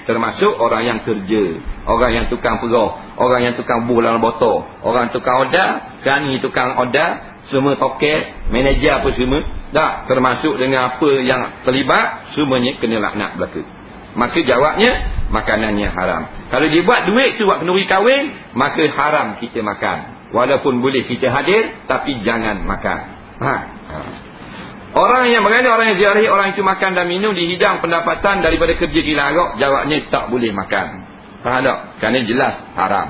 Termasuk orang yang kerja, orang yang tukang perah, orang yang tukang buh dalam botol, orang tukang order, kani tukang order, semua toket, manager apa semua. Termasuk dengan apa yang terlibat, semuanya kena laknat belaka. Maka jawabnya makanannya haram. Kalau dia buat duit tu buat kenduri kahwin, maka haram kita makan. Walaupun boleh kita hadir, tapi jangan makan. Orang yang mengenai orang yang ziarahi orang itu makan dan minum dihidang pendapatan daripada kerja kilang arak, jawabnya tak boleh makan. Faham tak? Kerana jelas haram.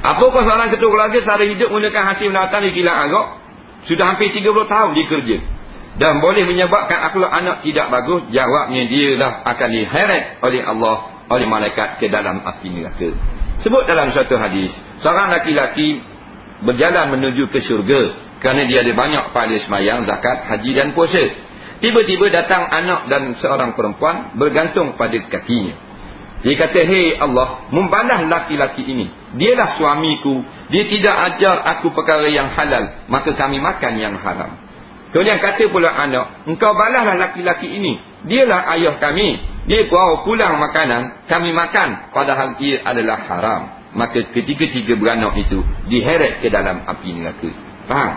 Apakah seorang ketua keluarga sehari hidup menggunakan hasil pendapatan di kilang arak? Sudah hampir 30 tahun dia kerja dan boleh menyebabkan akhlak anak tidak bagus. Jawabnya dia dah akan diheret oleh Allah, oleh malaikat ke dalam api neraka. Sebut dalam suatu hadis, seorang laki-laki berjalan menuju ke syurga kerana dia ada banyak pahala sembahyang, zakat, haji dan puasa. Tiba-tiba datang anak dan seorang perempuan bergantung pada kakinya. Dia kata, hei Allah, membalas laki-laki ini. Dialah suamiku. Dia tidak ajar aku perkara yang halal, maka kami makan yang haram. Kemudian kata pula anak, engkau balaslah laki-laki ini. Dialah ayah kami. Dia bawa pulang makanan, kami makan, padahal ia adalah haram. Maka ketiga-tiga beranak itu diheret ke dalam api neraka. Faham?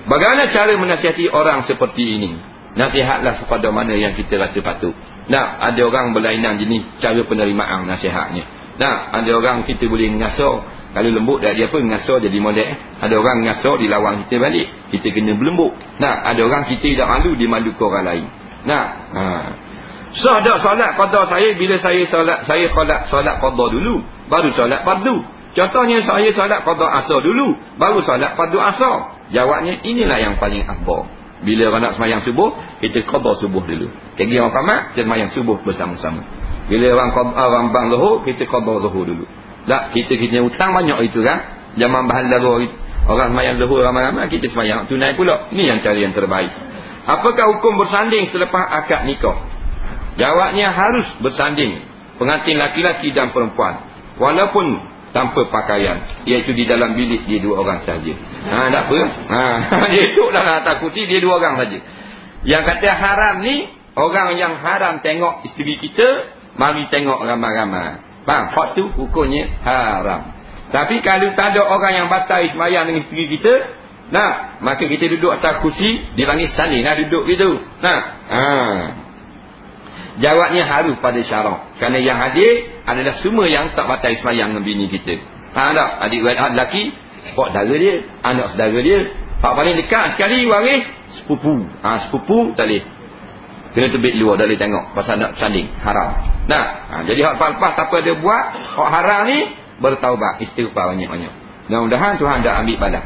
Bagaimana cara menasihati orang seperti ini? Nasihatlah kepada mana yang kita rasa patut. Ada orang berlainan jenis cara penerimaan nasihatnya. Ada orang kita boleh ngasar. Kalau lembut dah dia apa, ngasar jadi molek. Ada orang ngasar, dilawang kita balik, kita kena berlembut. Ada orang kita tak malu, dia malu ke orang lain. Sah tak solat qada saya bila saya solat qada dulu, baru solat fardu. Contohnya saya solat qada asar dulu, baru solat fardu asar. Jawabnya inilah yang paling afdal. Bila orang nak sembahyang subuh, kita qada subuh dulu. Pergi orang qamat, kita sembahyang subuh bersama-sama. Bila orang bang zuhur, kita qada zuhur dulu. Tak, kita hutang banyak itu kan. Zaman bahan darah orang sembahyang zuhur ramai-ramai, kita sembahyang tunai pula. Ini yang cara yang terbaik. Apakah hukum bersanding selepas akad nikah? Jawabnya harus bersanding. Pengantin laki-laki dan perempuan, walaupun tanpa pakaian, iaitu di dalam bilik dia dua orang saja. Tak apa. Dia duduk dalam atas kursi, dia dua orang saja. Yang kata haram ni, orang yang haram tengok isteri kita, mari tengok ramai-ramai. Faham? Hak tu hukumnya haram. Tapi kalau tak ada orang yang batal sembahyang dengan isteri kita, maka kita duduk atas kursi, dipanggil saling duduk gitu. Jawabnya harus pada syarak. Kerana yang hadir adalah semua yang tak batal sembahyang dengan bini kita. Faham tak? Adik-adik lelaki, pak saudara dia, anak saudara dia. Pak paling dekat sekali waris, sepupu. Sepupu tak boleh. Kena terbit luar, tak boleh tengok. Pasal nak sanding, haram. Jadi hak lepas apa dia buat, hak haram ni, bertaubat, istighfar banyak-banyak. Mudah-mudahan Tuhan dah ambil balas.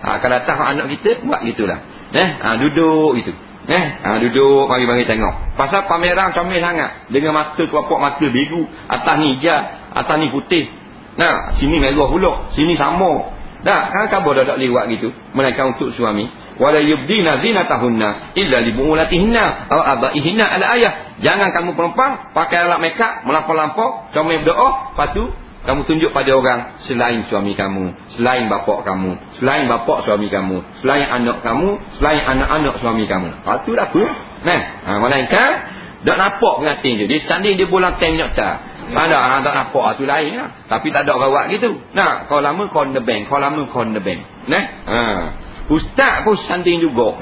Akan datang anak kita, buat gitulah. Duduk gitu. Duduk, mari-mari tengok. Pasal pameran comel sangat. Dengan mata kelopak mata biru. Atas ni hijau, atas ni putih. Sini merah pula, sini sama. Kan khabar dah tak lewat gitu. Mereka untuk suami. Wala yubdina zinatahunna illa li bu'ulatihinna aw abaihinna al-ayah. Jangan kamu perempuan pakai alat makeup melampau-lampau, comel berdoa, lepas tu kamu tunjuk pada orang selain suami kamu, selain bapak kamu, selain bapak suami kamu, selain anak kamu, selain anak-anak suami kamu. Itu dah apa? Melainkan tak nampak pengantin dia. Dia standing dia bola tengok tak. Tak nampak tu lain lah. Tapi tak ada orang buat gitu. Kau lama kau on the bank, kau lama kau on the bank. Ustaz pun standing juga.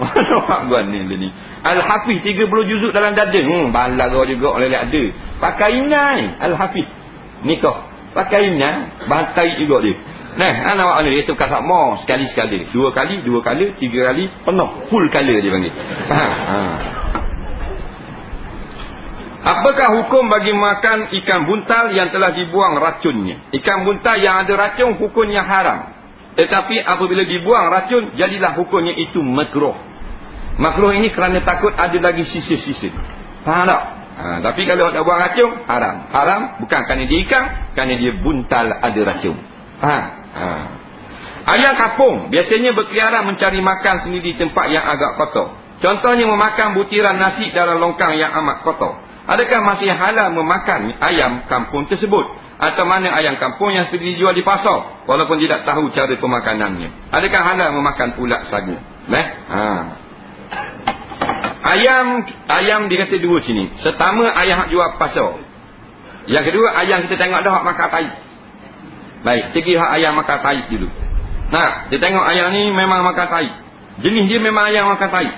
Gua ni. Al-Hafiz 30 juzuk dalam dada. Balaga juga oleh ada. Pakai inai Al-Hafiz. Nikah. Pakai inai, bantai juga dia. Anak ni dia tukar sama sekali-sekali. 2 kali, 3 kali, penuh. Full color dia panggil. Apakah hukum bagi makan ikan buntal yang telah dibuang racunnya? Ikan buntal yang ada racun hukumnya haram. Tetapi apabila dibuang racun, jadilah hukumnya itu makruh. Makruh ini kerana takut ada lagi sisa-sisa. Faham tak? Tapi kalau ada buang racun, haram. Haram bukan kerana dia ikan, kerana dia buntal ada racun. Faham? Ayam kampung biasanya berkeliaran mencari makan sendiri di tempat yang agak kotor. Contohnya memakan butiran nasi dalam longkang yang amat kotor. Adakah masih halal memakan ayam kampung tersebut? Atau mana ayam kampung yang seperti dijual di pasar, walaupun tidak tahu cara pemakanannya? Adakah halal memakan ulat sagu? Ayam dia kata dua sini. Pertama ayam jual pasar. Yang kedua ayam kita tengok dah hak makan tai. Baik, pergi hak ayam makan tai dulu. Dia tengok ayam ni memang makan tai. Jenis dia memang ayam makan tai.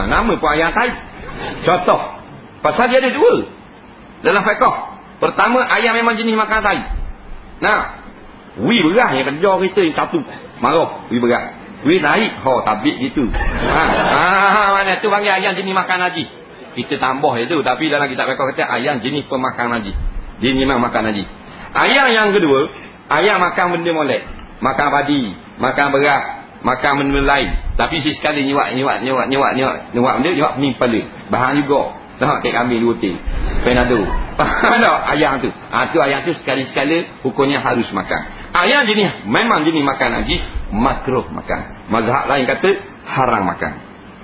Nama pun ayam tai. Contoh. Pasal dia ada dua dalam fiqh. Pertama ayam memang jenis makan tai. Wi berah yang kerja kita yang satu. Marah, wi berah. Wi naik, tabik gitu. Mana tu panggil ayam jenis makan haji. Kita tambah itu, tapi dalam kitab fiqh kata ayam jenis pemakan haji. Dia memang makan haji. Ayam yang kedua, ayam makan benda molek. Makan padi, makan beras, makan benda lain. Tapi sekali nyuak benda, nyuak pening kepala. Bahan juga. Kek kambing 2 tin. Penado. Faham tak ayam tu? Tu ayam tu sekali-sekala hukumnya harus makan. Ayam jenis memang jenis makan haji, makruh makan. Mazhab lain kata haram makan.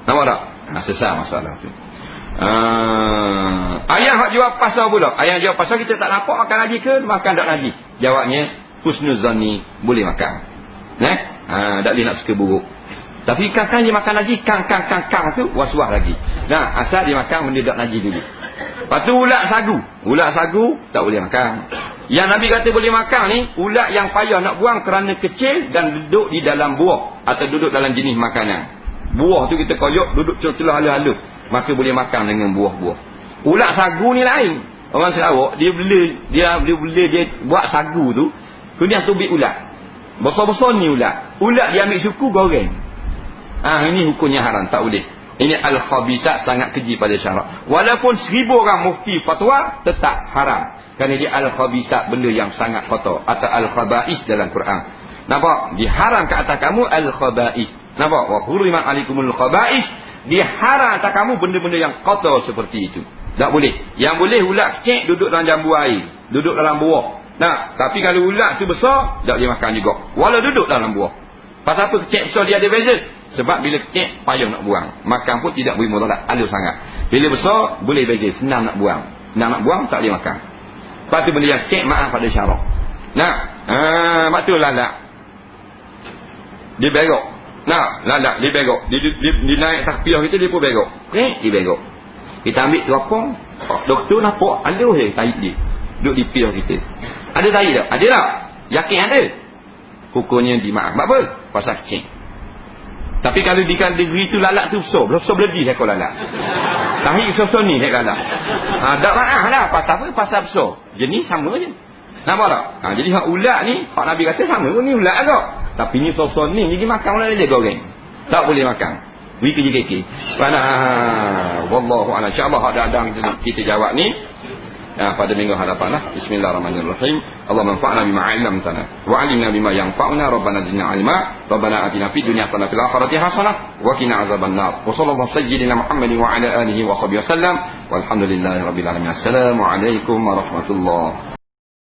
Nampak tak? Sesat masalah tu. Ayah hak jual pasar pula. Ayah jual pasar, kita tak nampak makan haji ke? Makan tak haji. Jawabnya, husnuzani boleh makan. Tak boleh nak suka buruk. Tapi kang dia makan haji, kang tu was-was lagi. Nah, asal dia makan benda tak haji dulu. Lepas tu ulat sagu. Ulat sagu tak boleh makan. Yang Nabi kata boleh makan ni, ulat yang payah nak buang kerana kecil dan duduk di dalam buah atau duduk dalam jenis makanan. Buah tu kita koyok, duduk celah halus-halus, maka boleh makan dengan buah-buah. Ulat sagu ni lain. Orang Sarawak dia buat sagu tu, kemudian tubik ulat. Besar-besar ni ulat. Ulat dia ambil suku goreng. Ini hukumnya haram, tak boleh. Ini al-khabisat, sangat keji pada syarak. Walaupun 1000 orang mufti fatwa, tetap haram. Kerana dia al-khabisat, benda yang sangat kotor. Atau al-khaba'is dalam Quran. Nampak? Diharam ke atas kamu al-khaba'is. Nampak? Wa hurimat alikumul khaba'is. Diharam atas kamu benda-benda yang kotor seperti itu. Tak boleh. Yang boleh ulat kecil duduk dalam jambu air, duduk dalam buah. Tapi kalau ulat tu besar, tak boleh makan juga. Walau duduk dalam buah. Pasal apa kecil besar dia ada beza? Sebab bila kecil payah nak buang. Makan pun tidak boleh mudarat, halus sangat. Bila besar boleh beza, senang nak buang. Nak buang tak boleh makan. Lepas tu benda yang kecil maaf pada syarak. Lepas tu lalat. Dia berok. Lalat dia berok. Dia naik takpiah kita, dia pun berok. Dia berok. Kita ambil teropong. Doktor nampak ada tahi dia duduk di piah kita. Ada tahi tak? Ada tak? Yakin ada? Hukumnya dimaaf. Sebab apa? Pasal kecil. Tapi kalau di kategori tu lalat tu besar beledi seekor lalat. Tahi besar ni seekor lalat. Tak maaf lah. Pasal apa? Pasal besar. Jenis sama je. Nampak tak? Jadi hak ulat ni, hak Nabi kata sama pun ni ulat agak. Tapi ni besar ni, jadi makan ulat dia goreng. Tak boleh makan. Wih kerja keki. Wallahu a'lam. InsyaAllah ada kita jawab ni pada minggu hadapan lah. Bismillahirrahmanirrahim. Allahumma anfa'na bima 'allamtana wa 'allimna bima yanfa'una. Rabbana zidna 'ilma. Rabbana atina fid dunya hasanah fil akhirati hasanah wa qina azabannar. Wa sallallahu sayyidina Muhammadin wa ala alihi wa sahbihi wasallam. Walhamdulillahirabbil alamin. Assalamualaikum warahmatullahi